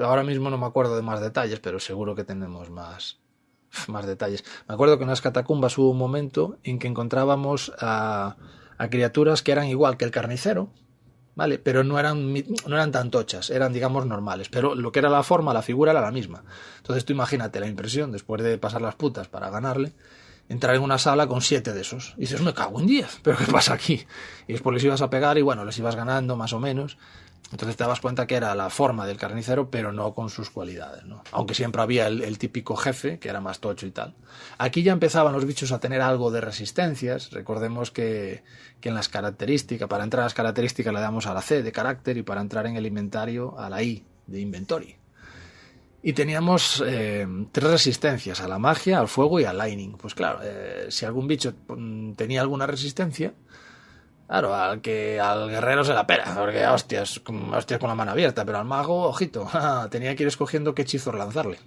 Ahora mismo no me acuerdo de más detalles, pero seguro que tenemos más detalles. Me acuerdo que en las catacumbas hubo un momento en que encontrábamos a criaturas que eran igual que el carnicero, ¿vale? Pero no eran tan tochas, eran, digamos, normales. Pero lo que era la forma, la figura era la misma. Entonces tú imagínate la impresión, después de pasar las putas para ganarle, entrar en una sala con 7 de esos. Y dices, me cago en 10, ¿pero qué pasa aquí? Y después les ibas a pegar y bueno, les ibas ganando más o menos. Entonces te dabas cuenta que era la forma del carnicero, pero no con sus cualidades, ¿no? Aunque siempre había el típico jefe, que era más tocho y tal. Aquí ya empezaban los bichos a tener algo de resistencias. Recordemos que en las características, para entrar a las características le damos a la C de carácter y para entrar en el inventario a la I de inventory. Y teníamos 3 resistencias, a la magia, al fuego y al lightning. Pues claro, si algún bicho tenía alguna resistencia, claro, al guerrero se la pela, porque hostias con la mano abierta, pero al mago, ojito, tenía que ir escogiendo qué hechizos lanzarle.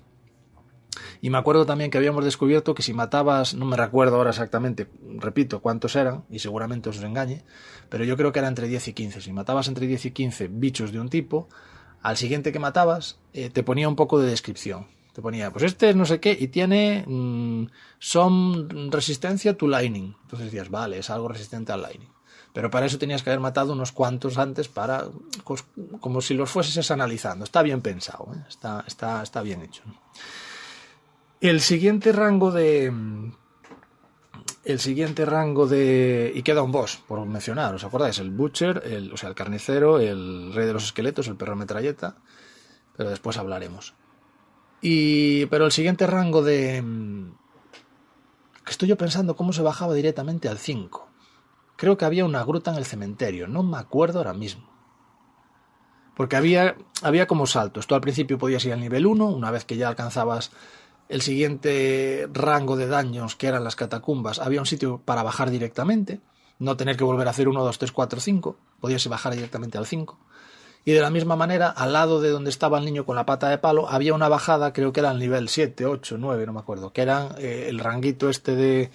Y me acuerdo también que habíamos descubierto que si matabas, no me recuerdo ahora exactamente, repito, cuántos eran, y seguramente os engañe, pero yo creo que era entre 10 y 15. Si matabas entre 10 y 15 bichos de un tipo, al siguiente que matabas te ponía un poco de descripción. Te ponía, pues este es no sé qué y tiene son resistencia to lightning. Entonces decías, vale, es algo resistente al lightning. Pero para eso tenías que haber matado unos cuantos antes para como si los fueses analizando. Está bien pensado, ¿eh? Está bien hecho. El siguiente rango de... Y queda un boss, por mencionar, ¿os acordáis? El Butcher, el carnicero, el rey de los esqueletos, el perro metralleta. Pero después hablaremos. Pero el siguiente rango de... que estoy yo pensando cómo se bajaba directamente al 5. Creo que había una gruta en el cementerio, no me acuerdo ahora mismo. Porque había como saltos. Tú al principio podías ir al nivel 1, una vez que ya alcanzabas el siguiente rango de daños, que eran las catacumbas, había un sitio para bajar directamente, no tener que volver a hacer 1, 2, 3, 4, 5, podías bajar directamente al 5. Y de la misma manera, al lado de donde estaba el niño con la pata de palo, había una bajada, creo que era el nivel 7, 8, 9, no me acuerdo, que era el ranguito este de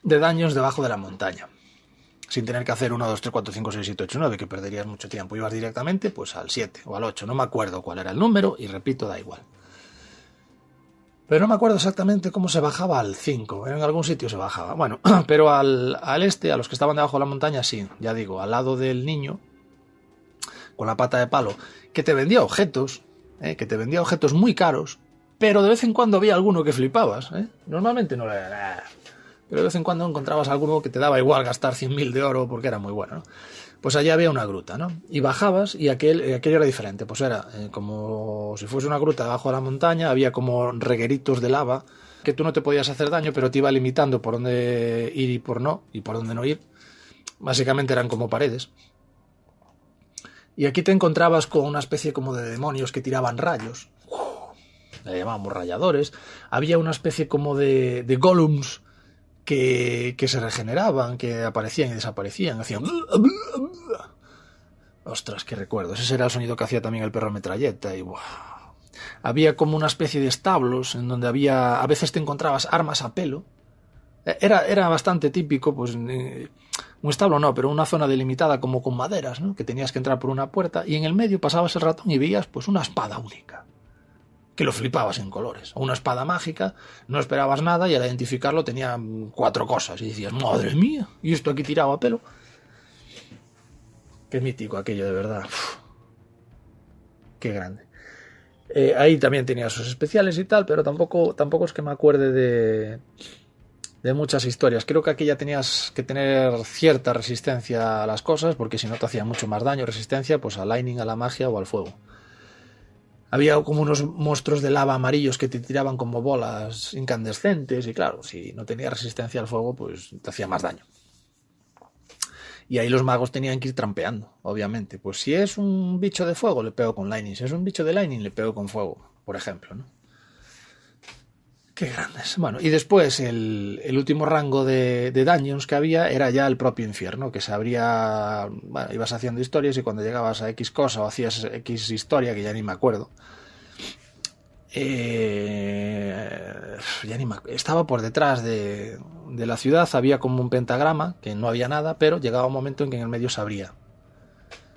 daños debajo de la montaña. Sin tener que hacer 1, 2, 3, 4, 5, 6, 7, 8, 9, que perderías mucho tiempo. Ibas directamente pues al 7 o al 8, no me acuerdo cuál era el número y repito, da igual. Pero no me acuerdo exactamente cómo se bajaba al 5, en algún sitio se bajaba. Bueno, pero a los que estaban debajo de la montaña, sí, ya digo, al lado del niño, con la pata de palo, que te vendía objetos muy caros, pero de vez en cuando había alguno que flipabas, ¿eh? Normalmente no era nada. Pero de vez en cuando encontrabas alguno que te daba igual gastar 100.000 de oro porque era muy bueno, ¿no? Pues allá había una gruta, ¿no? Y bajabas y aquello era diferente. Pues era como si fuese una gruta debajo de la montaña, había como regueritos de lava que tú no te podías hacer daño, pero te iba limitando por dónde ir y por dónde no ir. Básicamente eran como paredes. Y aquí te encontrabas con una especie como de demonios que tiraban rayos. Le llamábamos rayadores. Había una especie como de golems que se regeneraban, que aparecían y desaparecían. Hacían... Ostras, qué recuerdos. Ese era el sonido que hacía también el perro metralleta. Y había como una especie de establos en donde había... A veces te encontrabas armas a pelo. Era bastante típico, pues... un establo no, pero una zona delimitada como con maderas, ¿no? Que tenías que entrar por una puerta y en el medio pasabas el ratón y veías pues una espada única. Que lo flipabas en colores. Una espada mágica, no esperabas nada y al identificarlo tenía 4 cosas. Y decías, madre mía, ¿y esto aquí tirado a pelo? Qué mítico aquello, de verdad. Uf, qué grande. Ahí también tenía sus especiales y tal, pero tampoco es que me acuerde de muchas historias. Creo que aquí ya tenías que tener cierta resistencia a las cosas, porque si no te hacía mucho más daño. Resistencia pues al lightning, a la magia o al fuego. Había como unos monstruos de lava amarillos que te tiraban como bolas incandescentes y claro, si no tenías resistencia al fuego pues te hacía más daño. Y ahí los magos tenían que ir trampeando, obviamente. Pues si es un bicho de fuego le pego con lightning, si es un bicho de lightning le pego con fuego, por ejemplo, ¿no? Qué grandes. Bueno, y después el último rango de dungeons que había era ya el propio infierno, que se abría... Bueno, ibas haciendo historias y cuando llegabas a X cosa o hacías X historia, que ya ni me acuerdo, estaba por detrás de la ciudad, había como un pentagrama, que no había nada, pero llegaba un momento en que en el medio se abría.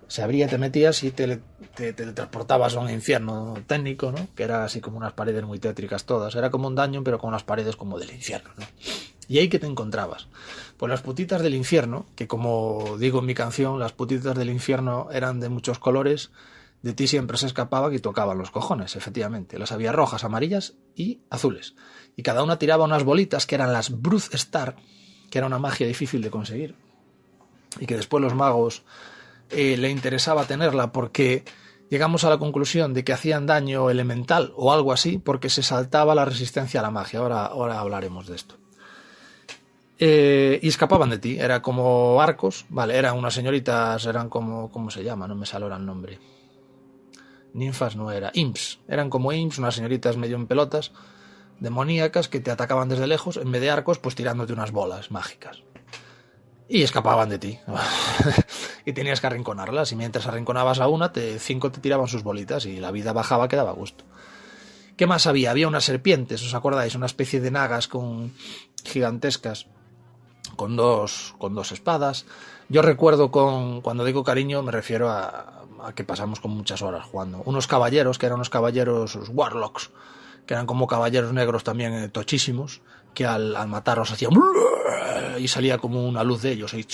Se abría, te metías y te transportabas a un infierno técnico, ¿no? Que era así como unas paredes muy tétricas todas. Era como un dungeon, pero con unas paredes como del infierno, ¿no? Y ahí que te encontrabas. Pues las putitas del infierno, que como digo en mi canción, las putitas del infierno eran de muchos colores. De ti siempre se escapaban y tocaban los cojones, efectivamente. Las había rojas, amarillas y azules. Y cada una tiraba unas bolitas que eran las Bruce Star, que era una magia difícil de conseguir. Y que después los magos... le interesaba tenerla porque llegamos a la conclusión de que hacían daño elemental o algo así porque se saltaba la resistencia a la magia. Ahora hablaremos de esto. Y escapaban de ti, era como arcos, vale, eran unas señoritas, eran como, ¿cómo se llama? No me sale ahora el nombre. Ninfas no era, imps, eran como imps, unas señoritas medio en pelotas, demoníacas que te atacaban desde lejos, en vez de arcos, pues tirándote unas bolas mágicas. Y escapaban de ti. Y tenías que arrinconarlas. Y mientras arrinconabas a una, 5 te tiraban sus bolitas y la vida bajaba que daba gusto. ¿Qué más había? Había unas serpientes, ¿os acordáis? Una especie de nagas gigantescas con dos espadas. Yo recuerdo cuando digo cariño me refiero a que pasamos con muchas horas jugando. Unos caballeros, que eran unos caballeros warlocks, que eran como caballeros negros también tochísimos, que al matarlos hacían... y salía como una luz de ellos. Y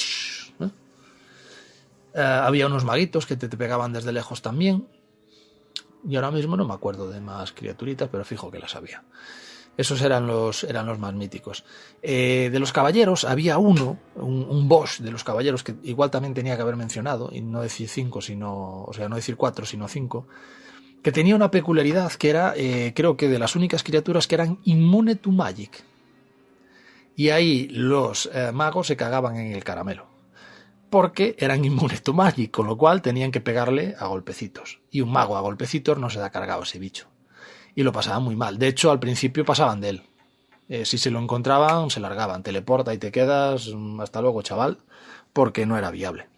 había unos maguitos que te pegaban desde lejos también. Y ahora mismo no me acuerdo de más criaturitas, pero fijo que las había. Esos eran los más míticos. De los caballeros había un boss de los caballeros que igual también tenía que haber mencionado, y no decir 5, no decir 4, sino 5, que tenía una peculiaridad que era, creo que de las únicas criaturas que eran immune to magic. Y ahí los magos se cagaban en el caramelo, porque eran inmunes to magic, con lo cual tenían que pegarle a golpecitos. Y un mago a golpecitos no se da cargado ese bicho. Y lo pasaban muy mal. De hecho, al principio pasaban de él. Si se lo encontraban, se largaban. Teleporta y te quedas, hasta luego, chaval, porque no era viable.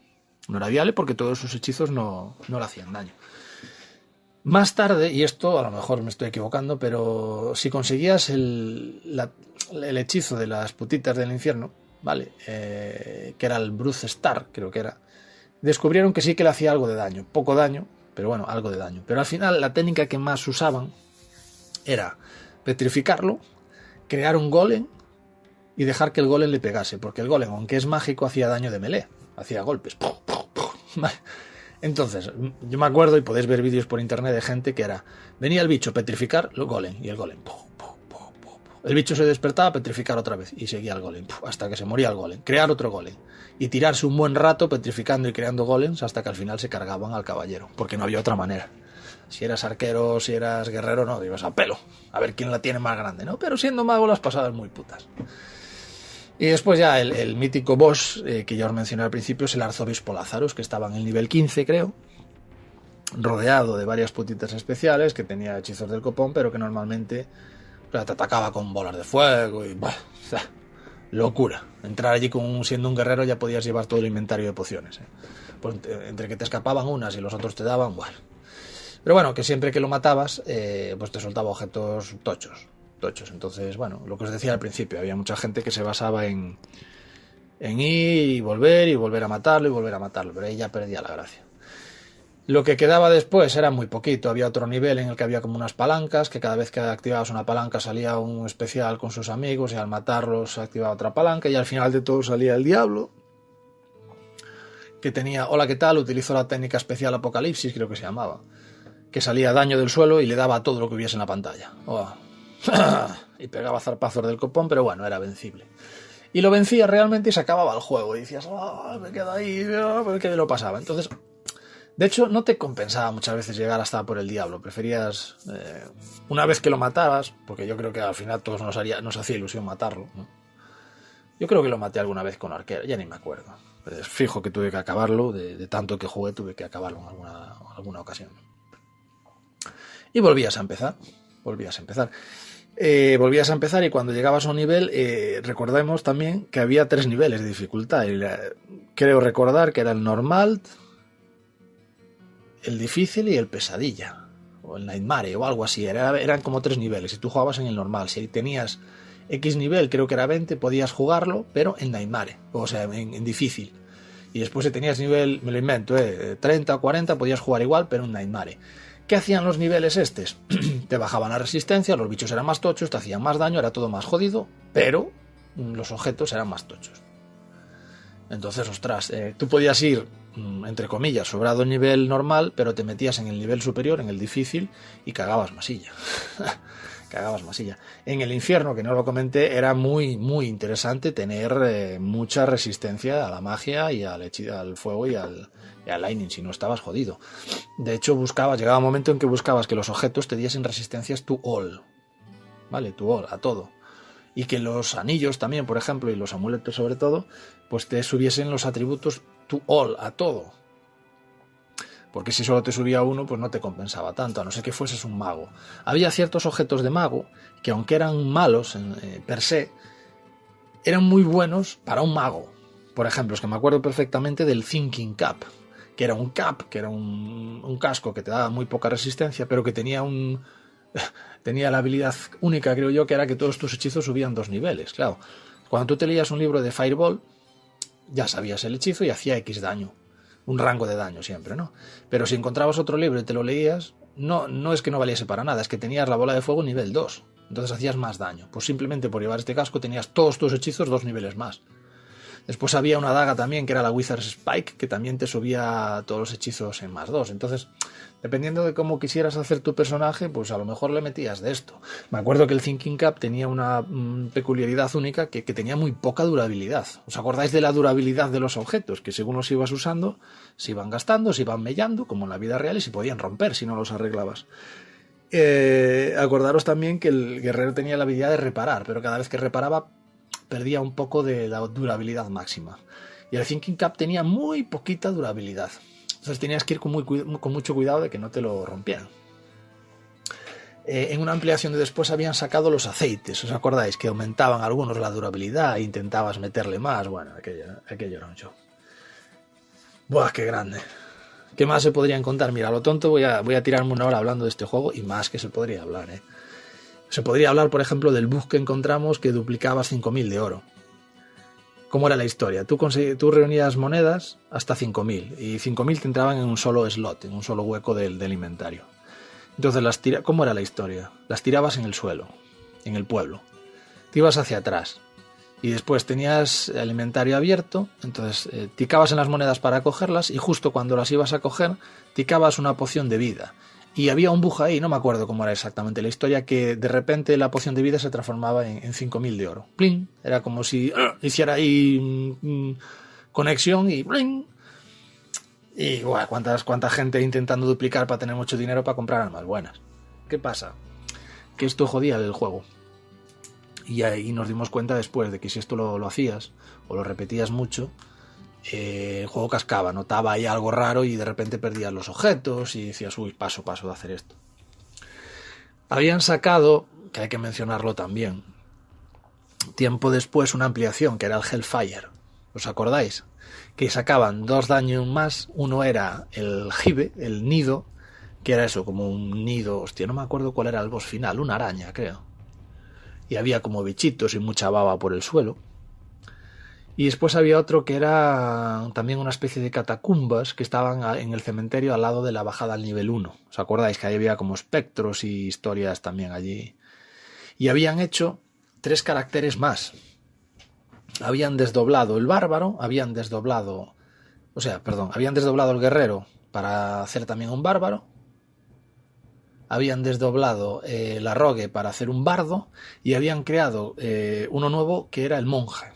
No era viable porque todos sus hechizos no le hacían daño. Más tarde, y esto a lo mejor me estoy equivocando, pero si conseguías el hechizo de las putitas del infierno, ¿vale? Que era el Bruce Star, creo que era, descubrieron que sí que le hacía algo de daño. Poco daño, pero bueno, algo de daño. Pero al final la técnica que más usaban era petrificarlo, crear un golem y dejar que el golem le pegase, porque el golem, aunque es mágico, hacía daño de melee, hacía golpes. Entonces, yo me acuerdo, y podéis ver vídeos por internet de gente que era, venía el bicho, petrificar, el golem, y el golem. El bicho se despertaba, petrificar otra vez, y seguía el golem, hasta que se moría el golem, crear otro golem, y tirarse un buen rato petrificando y creando golems hasta que al final se cargaban al caballero, porque no había otra manera. Si eras arquero, si eras guerrero, no, ibas a pelo, a ver quién la tiene más grande, ¿no? Pero siendo mago las pasadas muy putas. Y después ya el mítico boss que ya os mencioné al principio es el arzobispo Lazarus, que estaba en el nivel 15, creo, rodeado de varias putitas especiales, que tenía hechizos del copón, pero que normalmente te atacaba con bolas de fuego y... Bah, locura. Entrar allí siendo un guerrero ya podías llevar todo el inventario de pociones. Pues entre que te escapaban unas y los otros te daban, bueno. Pero bueno, que siempre que lo matabas, pues te soltaba objetos tochos. Entonces, bueno, lo que os decía al principio, había mucha gente que se basaba en ir y volver a matarlo, pero ahí ya perdía la gracia. Lo que quedaba después era muy poquito, había otro nivel en el que había como unas palancas, que cada vez que activabas una palanca salía un especial con sus amigos y al matarlos se activaba otra palanca y al final de todo salía el diablo, que tenía, hola, ¿qué tal? Utilizó la técnica especial Apocalipsis, creo que se llamaba, que salía daño del suelo y le daba a todo lo que hubiese en la pantalla. Oh. Y pegaba zarpazos del copón, pero bueno, era vencible. Y lo vencía realmente y se acababa el juego. Y decías, oh, me quedo ahí, pero que lo pasaba. Entonces, de hecho, no te compensaba muchas veces llegar hasta por el diablo. Preferías, una vez que lo matabas, porque yo creo que al final todos nos hacía ilusión matarlo, ¿no? Yo creo que lo maté alguna vez con arquero, ya ni me acuerdo. Pero fijo que tuve que acabarlo, de tanto que jugué tuve que acabarlo en alguna ocasión. Y volvías a empezar. Volvías a empezar y cuando llegabas a un nivel, recordemos también que había 3 niveles de dificultad. Creo recordar que era el normal, el difícil y el pesadilla, o el nightmare o algo así. Eran como 3 niveles y tú jugabas en el normal. Si tenías X nivel, creo que era 20, podías jugarlo, pero en nightmare, o sea, en difícil. Y después si tenías nivel, me lo invento, 30 o 40, podías jugar igual, pero en nightmare. ¿Qué hacían los niveles estos? Te bajaban la resistencia, los bichos eran más tochos, te hacían más daño, era todo más jodido, pero los objetos eran más tochos. Entonces, ostras, tú podías ir, entre comillas, sobrado en nivel normal, pero te metías en el nivel superior, en el difícil, y cagabas masilla. Cagabas masilla. En el infierno, que no lo comenté, era muy, muy interesante tener mucha resistencia a la magia y al fuego y al lightning, si no estabas jodido. De hecho, llegaba un momento en que buscabas que los objetos te diesen resistencias to all, ¿vale? To all, a todo. Y que los anillos también, por ejemplo, y los amuletos sobre todo, pues te subiesen los atributos to all, a todo. Porque si solo te subía uno, pues no te compensaba tanto, a no ser que fueses un mago. Había ciertos objetos de mago que, aunque eran malos per se, eran muy buenos para un mago. Por ejemplo, es que me acuerdo perfectamente del Thinking Cap, que era un casco que te daba muy poca resistencia, pero que tenía la habilidad única, creo yo, que era que todos tus hechizos subían 2 niveles. Claro, cuando tú te leías un libro de Fireball, ya sabías el hechizo y hacía X daño. Un rango de daño siempre, ¿no? Pero si encontrabas otro libro y te lo leías, no es que no valiese para nada, es que tenías la bola de fuego nivel 2. Entonces hacías más daño. Pues simplemente por llevar este casco tenías todos tus hechizos 2 niveles más. Después había una daga también que era la Wizard's Spike, que también te subía todos los hechizos en más 2. Entonces, dependiendo de cómo quisieras hacer tu personaje, pues a lo mejor le metías de esto. Me acuerdo que el Thinking Cap tenía una peculiaridad única que tenía muy poca durabilidad. ¿Os acordáis de la durabilidad de los objetos? Que según los ibas usando, se iban gastando, se iban mellando, como en la vida real, y se podían romper si no los arreglabas. Acordaros también que el guerrero tenía la habilidad de reparar, pero cada vez que reparaba perdía un poco de la durabilidad máxima. Y el Thinking Cap tenía muy poquita durabilidad. Entonces tenías que ir con mucho cuidado de que no te lo rompieran. En una ampliación de después habían sacado los aceites. ¿Os acordáis? Que aumentaban algunos la durabilidad e intentabas meterle más. Bueno, aquello era un show. ¡Buah, qué grande! ¿Qué más se podría contar? Mira, a lo tonto voy a tirarme una hora hablando de este juego y más que se podría hablar, ¿eh? Se podría hablar, por ejemplo, del bug que encontramos que duplicabas 5.000 de oro. ¿Cómo era la historia? Tú reunías monedas hasta 5.000 y 5.000 te entraban en un solo slot, en un solo hueco del inventario. Entonces, ¿cómo era la historia? Las tirabas en el suelo, en el pueblo. Te ibas hacia atrás y después tenías el inventario abierto, entonces ticabas en las monedas para cogerlas y justo cuando las ibas a coger, ticabas una poción de vida. Y había un bug ahí, no me acuerdo cómo era exactamente la historia, que de repente la poción de vida se transformaba en 5.000 de oro. ¡Pling! Era como si hiciera ahí conexión y ¡pling! Y bueno, cuánta gente intentando duplicar para tener mucho dinero para comprar armas buenas. ¿Qué pasa? Que esto jodía el juego. Y ahí nos dimos cuenta después de que si esto lo hacías o lo repetías mucho, el juego cascaba, notaba ahí algo raro y de repente perdías los objetos y decías, uy, paso de hacer esto. Habían sacado, que hay que mencionarlo también, tiempo después una ampliación que era el Hellfire. ¿Os acordáis? Que sacaban 2 daños más. Uno era el Hive, el nido, que era eso, como un nido. Hostia, no me acuerdo cuál era el boss final, una araña, creo. Y había como bichitos y mucha baba por el suelo. Y después había otro que era también una especie de catacumbas que estaban en el cementerio al lado de la bajada al nivel 1. ¿Os acordáis? Que ahí había como espectros y historias también allí. Y habían hecho 3 caracteres más. Habían desdoblado el bárbaro, habían desdoblado el guerrero para hacer también un bárbaro, habían desdoblado la rogue para hacer un bardo y habían creado uno nuevo que era el monje.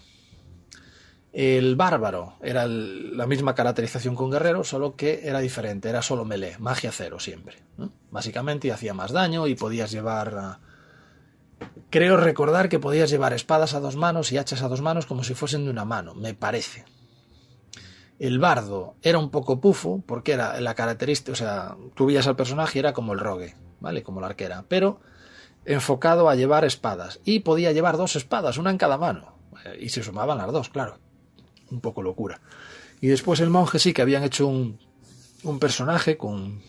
El bárbaro era la misma caracterización con guerrero, solo que era diferente, era solo melee, magia cero siempre, ¿no? Básicamente, y hacía más daño y podías llevar... Creo recordar que podías llevar espadas a 2 manos y hachas a 2 manos como si fuesen de una mano, me parece. El bardo era un poco pufo, porque era la característica, o sea, tú veías al personaje y era como el rogue, ¿vale? Como la arquera, pero enfocado a llevar espadas. Y podía llevar 2 espadas, una en cada mano. Y se sumaban las 2, claro. Un poco locura. Y después el monje sí que habían hecho un personaje con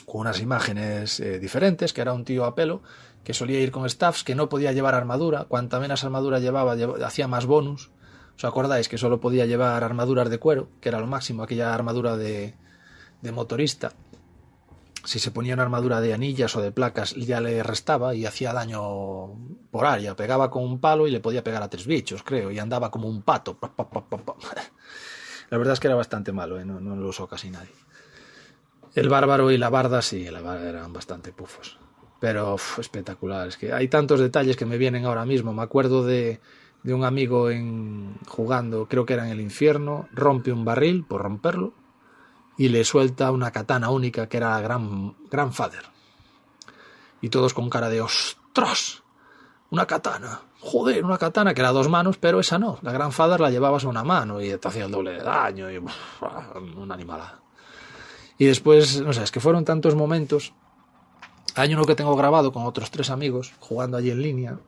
unas imágenes diferentes, que era un tío a pelo, que solía ir con staffs, que no podía llevar armadura. Cuanta menos armadura llevaba, hacía más bonus. ¿Os acordáis que solo podía llevar armaduras de cuero, que era lo máximo, aquella armadura de motorista? Si se ponía una armadura de anillas o de placas ya le restaba y hacía daño por área. Pegaba con un palo y le podía pegar a 3 bichos, creo, y andaba como un pato. La verdad es que era bastante malo, no lo usó casi nadie. El bárbaro y la barda sí, eran bastante pufos. Pero espectacular, es que hay tantos detalles que me vienen ahora mismo. Me acuerdo de un amigo jugando, creo que era en el infierno, rompe un barril por romperlo y le suelta una katana única que era Grandfather. Y todos con cara de ¡ostras! Una katana. Joder, una katana que era 2 manos, pero esa no. La Grandfather la llevabas a una mano y te hacía el doble de daño y una animalada. Y después, no sé, es que fueron tantos momentos. Hay uno que tengo grabado con otros 3 amigos jugando allí en línea.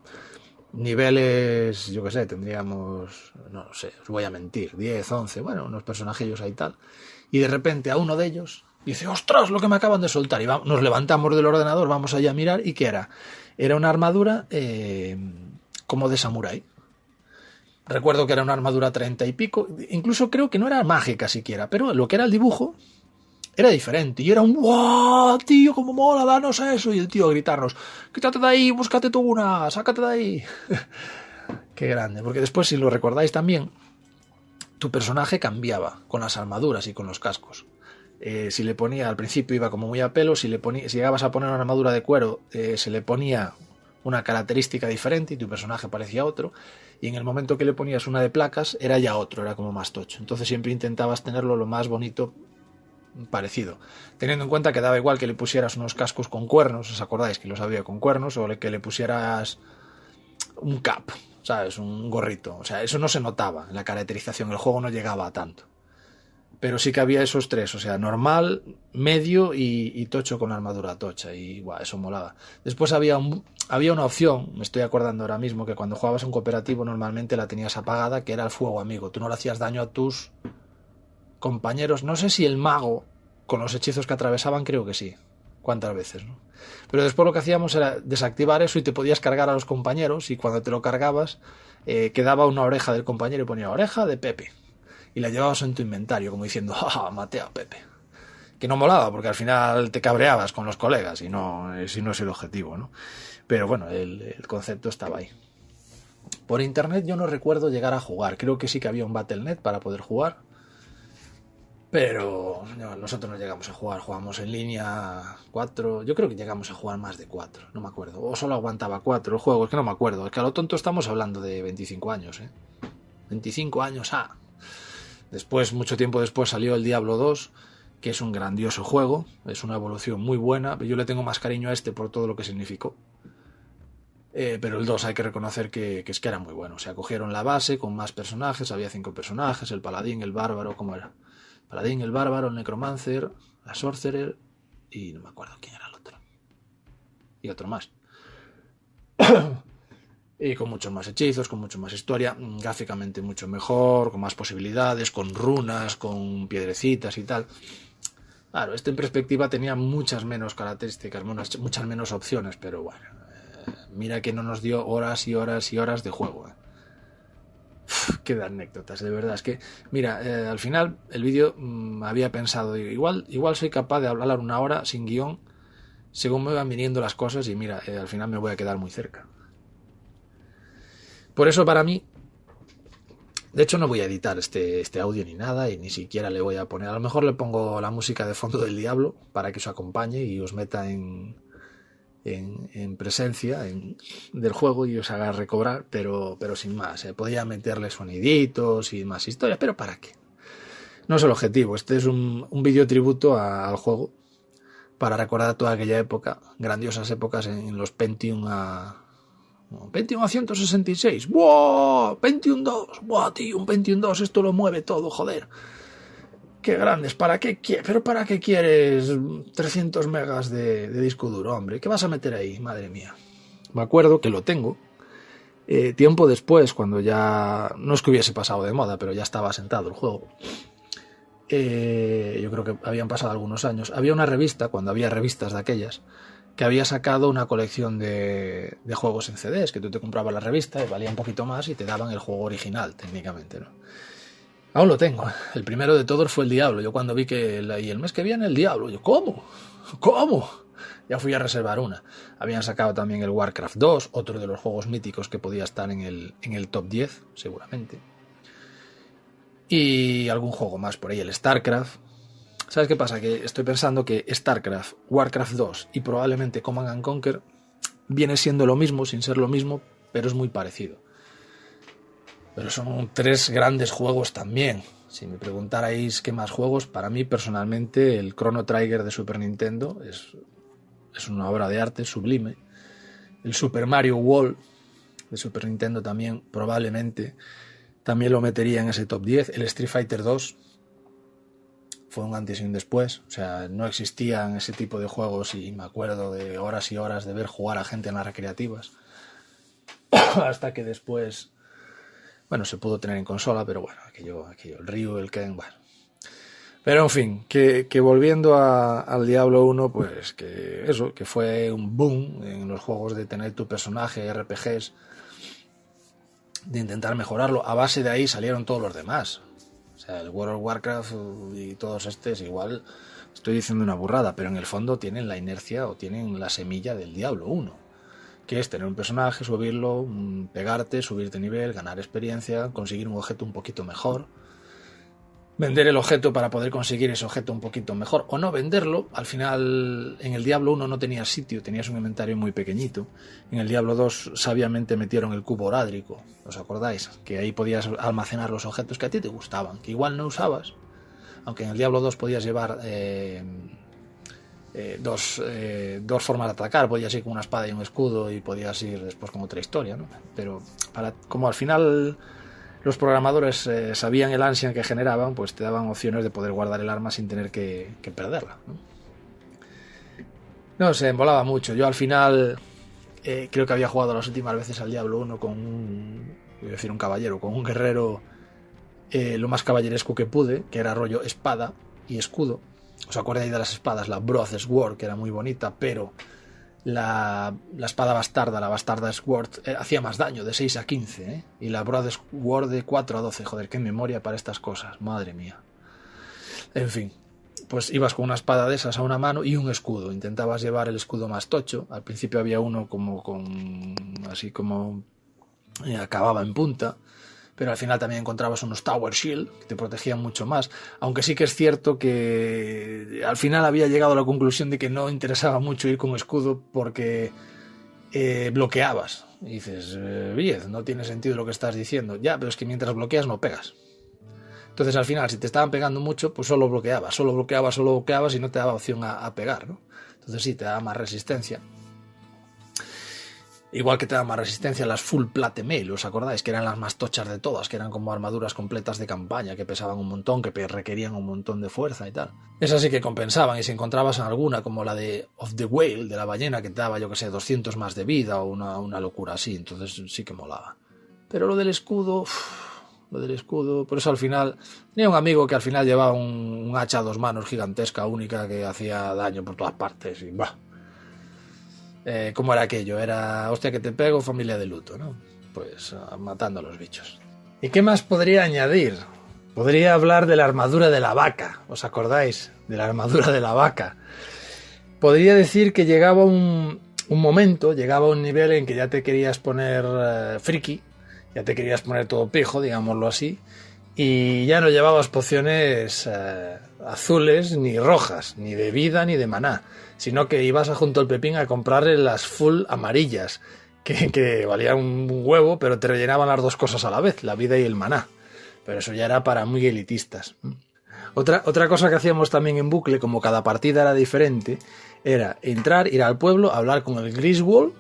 Niveles, yo qué sé, tendríamos, no lo sé, os voy a mentir, 10, 11, bueno, unos personajillos ahí tal. Y de repente a uno de ellos dice, ¡ostras, lo que me acaban de soltar! Y nos levantamos del ordenador, vamos allá a mirar, ¿y qué era? Era una armadura como de samurái. Recuerdo que era una armadura 30 y pico, incluso creo que no era mágica siquiera, pero lo que era el dibujo era diferente. Y era un ¡guau, tío, cómo mola, danos eso! Y el tío a gritarnos, quítate de ahí, búscate tú una, sácate de ahí. Qué grande, porque después, si lo recordáis también, tu personaje cambiaba con las armaduras y con los cascos. Si le ponía, al principio iba como muy a pelo, si llegabas a poner una armadura de cuero, se le ponía una característica diferente y tu personaje parecía otro, y en el momento que le ponías una de placas era ya otro, era como más tocho. Entonces siempre intentabas tenerlo lo más bonito parecido, teniendo en cuenta que daba igual que le pusieras unos cascos con cuernos, ¿os acordáis que los había con cuernos? O que le pusieras un cap, ¿sabes? Un gorrito, o sea, eso no se notaba en la caracterización, el juego no llegaba a tanto. Pero sí que había esos 3, o sea, normal, medio y tocho con armadura tocha, y eso molaba. Después había una opción, me estoy acordando ahora mismo, que cuando jugabas un cooperativo normalmente la tenías apagada, que era el fuego amigo. Tú no le hacías daño a tus compañeros, no sé si el mago con los hechizos que atravesaban, creo que sí, cuántas veces, ¿no? Pero después lo que hacíamos era desactivar eso y te podías cargar a los compañeros, y cuando te lo cargabas quedaba una oreja del compañero y ponía oreja de Pepe y la llevabas en tu inventario como diciendo ¡ja, maté a Pepe! Que no molaba porque al final te cabreabas con los colegas y no es el objetivo, ¿no? Pero bueno, el concepto estaba ahí. Por internet yo no recuerdo llegar a jugar, creo que sí que había un Battle.net para poder jugar, pero no, nosotros no llegamos a jugar, jugamos en línea 4, yo creo que llegamos a jugar más de 4, no me acuerdo, o solo aguantaba 4 el juego, es que no me acuerdo, es que a lo tonto estamos hablando de 25 años, 25 años, Después, mucho tiempo después, salió el Diablo 2, que es un grandioso juego, es una evolución muy buena, pero yo le tengo más cariño a este por todo lo que significó. Pero el 2 hay que reconocer que es que era muy bueno. O sea, cogieron la base con más personajes, había 5 personajes, el paladín, el bárbaro, ¿cómo era? Paladín, el bárbaro, el necromancer, la sorcerer y no me acuerdo quién era el otro. Y otro más. Y con muchos más hechizos, con mucho más historia, gráficamente mucho mejor, con más posibilidades, con runas, con piedrecitas y tal. Claro, en perspectiva tenía muchas menos características, muchas menos opciones, pero bueno, mira que no nos dio horas y horas y horas de juego. Qué de anécdotas, de verdad. Es que, mira, al final el vídeo había pensado, igual soy capaz de hablar 1 hora sin guión, según me van viniendo las cosas y mira, al final me voy a quedar muy cerca. Por eso para mí, de hecho no voy a editar este audio ni nada y ni siquiera le voy a poner, a lo mejor le pongo la música de fondo del diablo para que os acompañe y os meta en presencia del juego y os haga recobrar, pero sin más. Podría meterle soniditos y más historias, pero ¿para qué? No es el objetivo, este es un vídeo tributo al juego para recordar toda aquella época, grandiosas épocas en los Pentium a 166. ¡Wow! Pentium 2. ¡Wow, tío! Un Pentium 2, esto lo mueve todo, joder. ¡Qué grandes! ¿Para qué quieres 300 megas de disco duro, hombre? ¿Qué vas a meter ahí? Madre mía. Me acuerdo que lo tengo. Tiempo después, cuando ya... No es que hubiese pasado de moda, pero ya estaba asentado el juego. Yo creo que habían pasado algunos años. Había una revista, cuando había revistas de aquellas, que había sacado una colección de juegos en CDs, que tú te comprabas la revista y valía un poquito más y te daban el juego original, técnicamente, ¿no? Aún lo tengo. El primero de todos fue el Diablo. Yo cuando vi que y el mes que viene el Diablo, yo, ¿cómo? Ya fui a reservar una. Habían sacado también el Warcraft 2, otro de los juegos míticos que podía estar en el top 10, seguramente. Y algún juego más por ahí, el StarCraft. ¿Sabes qué pasa? Que estoy pensando que StarCraft, Warcraft 2 y probablemente Command & Conquer viene siendo lo mismo, sin ser lo mismo, pero es muy parecido. Pero son 3 grandes juegos también. Si me preguntarais qué más juegos, para mí personalmente el Chrono Trigger de Super Nintendo es una obra de arte sublime. El Super Mario World de Super Nintendo también probablemente también lo metería en ese top 10. El Street Fighter 2 fue un antes y un después, o sea, no existían ese tipo de juegos y me acuerdo de horas y horas de ver jugar a gente en las recreativas hasta que después, bueno, se pudo tener en consola, pero bueno, aquello el Ryu, el Ken, bueno. Pero en fin, que volviendo al Diablo 1, pues que eso, que fue un boom en los juegos de tener tu personaje, RPGs, de intentar mejorarlo. A base de ahí salieron todos los demás. O sea, el World of Warcraft y todos igual estoy diciendo una burrada, pero en el fondo tienen la inercia o tienen la semilla del Diablo 1, que es tener un personaje, subirlo, pegarte, subirte nivel, ganar experiencia, conseguir un objeto un poquito mejor, vender el objeto para poder conseguir ese objeto un poquito mejor, o no venderlo. Al final, en el Diablo 1 no tenías sitio, tenías un inventario muy pequeñito. En el Diablo 2 sabiamente metieron el cubo orádrico, ¿os acordáis? Que ahí podías almacenar los objetos que a ti te gustaban, que igual no usabas, aunque en el Diablo 2 podías llevar dos formas de atacar, podías ir con una espada y un escudo y podías ir después con otra historia, ¿no? Pero como al final los programadores sabían el ansia que generaban, pues te daban opciones de poder guardar el arma sin tener que perderla, ¿no? No sé, molaba mucho. Yo al final creo que había jugado las últimas veces al Diablo 1 con un caballero, con un guerrero lo más caballeresco que pude, que era rollo espada y escudo. ¿Os acordáis de las espadas? La Broad Sword, que era muy bonita, pero la espada bastarda, la bastarda Sword, hacía más daño, de 6 a 15, ¿eh? Y la Broad Sword de 4 a 12, joder, qué memoria para estas cosas, madre mía. En fin, pues ibas con una espada de esas a una mano y un escudo, intentabas llevar el escudo más tocho. Al principio había uno así como acababa en punta, pero al final también encontrabas unos Tower Shield que te protegían mucho más, aunque sí que es cierto que al final había llegado a la conclusión de que no interesaba mucho ir con escudo porque bloqueabas. Y dices, Viez, no tiene sentido lo que estás diciendo. Ya, pero es que mientras bloqueas no pegas. Entonces al final, si te estaban pegando mucho, pues solo bloqueabas y no te daba opción a pegar, ¿no? Entonces sí, te daba más resistencia. Igual que te da más resistencia las Full Plate Mail, ¿os acordáis? Que eran las más tochas de todas, que eran como armaduras completas de campaña, que pesaban un montón, que requerían un montón de fuerza y tal. Esas sí que compensaban, y si encontrabas en alguna, como la de Of the Whale, de la ballena, que te daba, yo que sé, 200 más de vida o una locura así, entonces sí que molaba. Pero lo del escudo... por eso al final... Tenía un amigo que al final llevaba un hacha a 2 manos gigantesca, única, que hacía daño por todas partes, y bah... ¿Cómo era aquello? Era, hostia, que te pego, familia de luto, ¿no? Pues matando a los bichos. ¿Y qué más podría añadir? Podría hablar de la armadura de la vaca, ¿os acordáis? De la armadura de la vaca. Podría decir que llegaba un momento, llegaba un nivel en que ya te querías poner friki, ya te querías poner todo pijo, digámoslo así, y ya no llevabas pociones azules ni rojas, ni de vida ni de maná, sino que ibas junto al Pepín a comprarle las full amarillas, que valían un huevo, pero te rellenaban las 2 cosas a la vez, la vida y el maná. Pero eso ya era para muy elitistas. Otra cosa que hacíamos también en bucle, como cada partida era diferente, era entrar, ir al pueblo, hablar con el Griswold,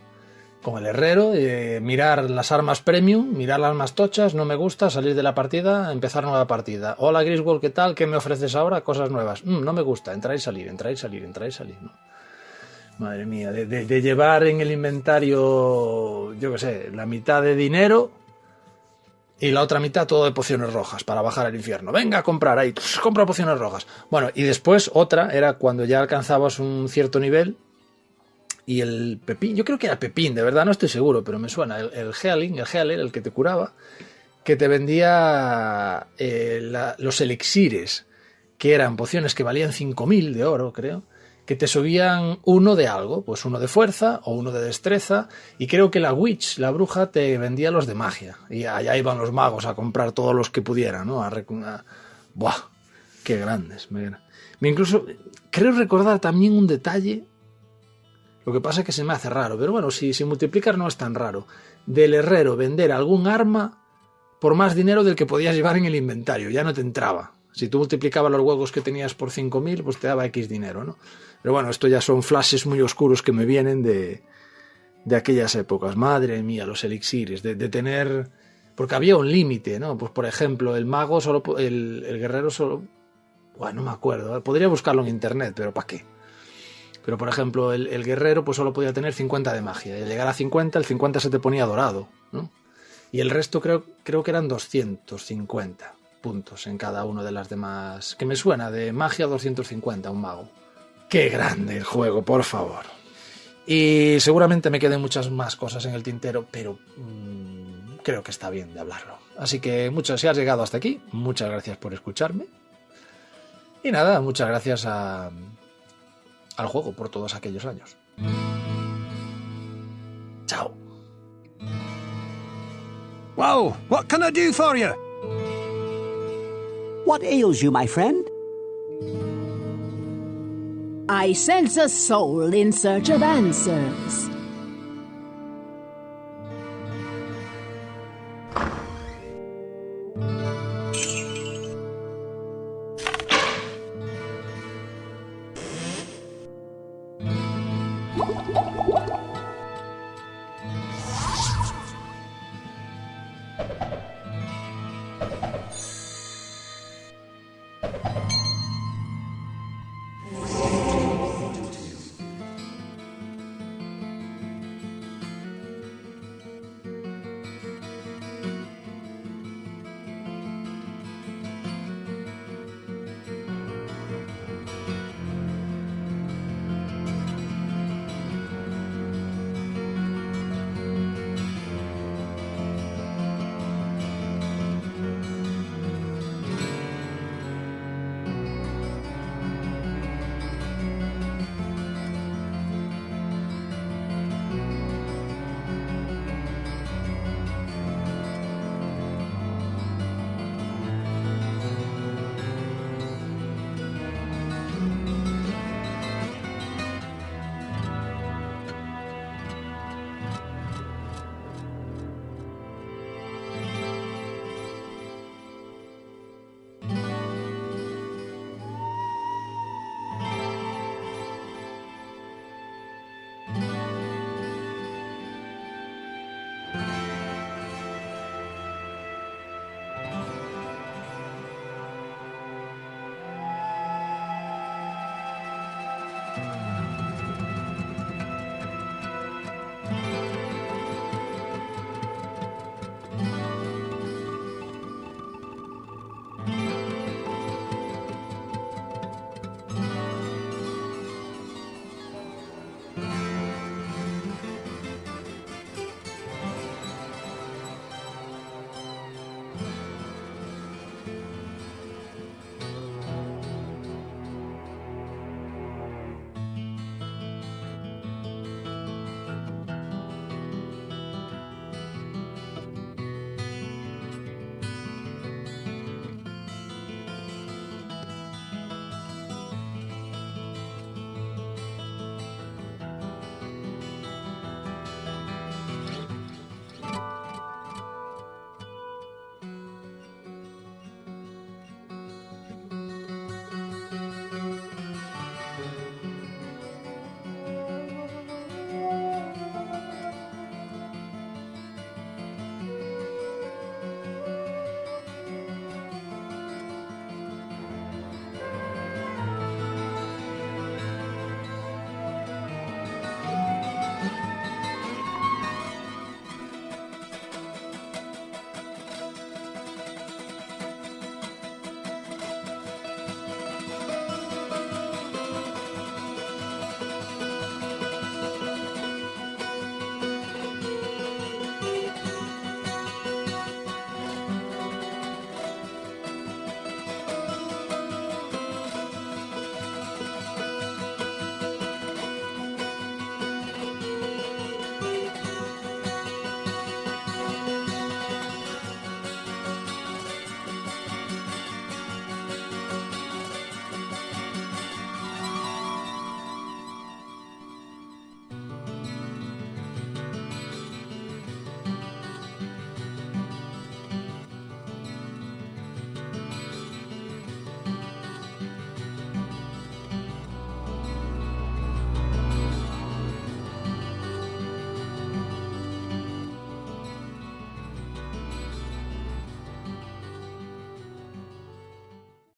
con el herrero, mirar las armas premium, mirar las más tochas, no me gusta, salir de la partida, empezar nueva partida. Hola Griswold, ¿qué tal? ¿Qué me ofreces ahora? Cosas nuevas. No me gusta, entrar y salir, entrar y salir, entrar y salir. ¿No? Madre mía, de llevar en el inventario, yo qué sé, la mitad de dinero y la otra mitad todo de pociones rojas para bajar al infierno. Venga a comprar ahí, compra pociones rojas. Bueno, y después otra era cuando ya alcanzabas un cierto nivel y el Pepín, yo creo que era Pepín, de verdad no estoy seguro, pero me suena, el Healer, el que te curaba, que te vendía los elixires, que eran pociones que valían 5000 de oro, creo, que te subían uno de algo, pues uno de fuerza o uno de destreza, y creo que la witch, la bruja, te vendía los de magia, y allá iban los magos a comprar todos los que pudieran, ¿no? ¡Buah! ¡Qué grandes! Me incluso, creo recordar también un detalle, lo que pasa es que se me hace raro, pero bueno, si multiplicar no es tan raro, del herrero vender algún arma por más dinero del que podías llevar en el inventario, ya no te entraba. Si tú multiplicabas los huevos que tenías por 5000, pues te daba X dinero, ¿no? Pero bueno, esto ya son flashes muy oscuros que me vienen de aquellas épocas. Madre mía, los elixires, de tener... Porque había un límite, ¿no? Pues por ejemplo, el mago solo... El guerrero solo... Bueno, no me acuerdo. Podría buscarlo en internet, pero ¿para qué? Pero por ejemplo, el guerrero pues solo podía tener 50 de magia. Y al llegar a 50, el 50 se te ponía dorado, ¿no? Y el resto creo que eran 250 puntos en cada una de las demás. Que me suena, de magia 250, un mago. ¡Qué grande el juego, por favor! Y seguramente me queden muchas más cosas en el tintero, pero creo que está bien de hablarlo. Así que si has llegado hasta aquí, muchas gracias por escucharme. Y nada, muchas gracias al juego por todos aquellos años. Chao. Whoa, what can I do for you? What ails you, my friend? I sense a soul in search of answers.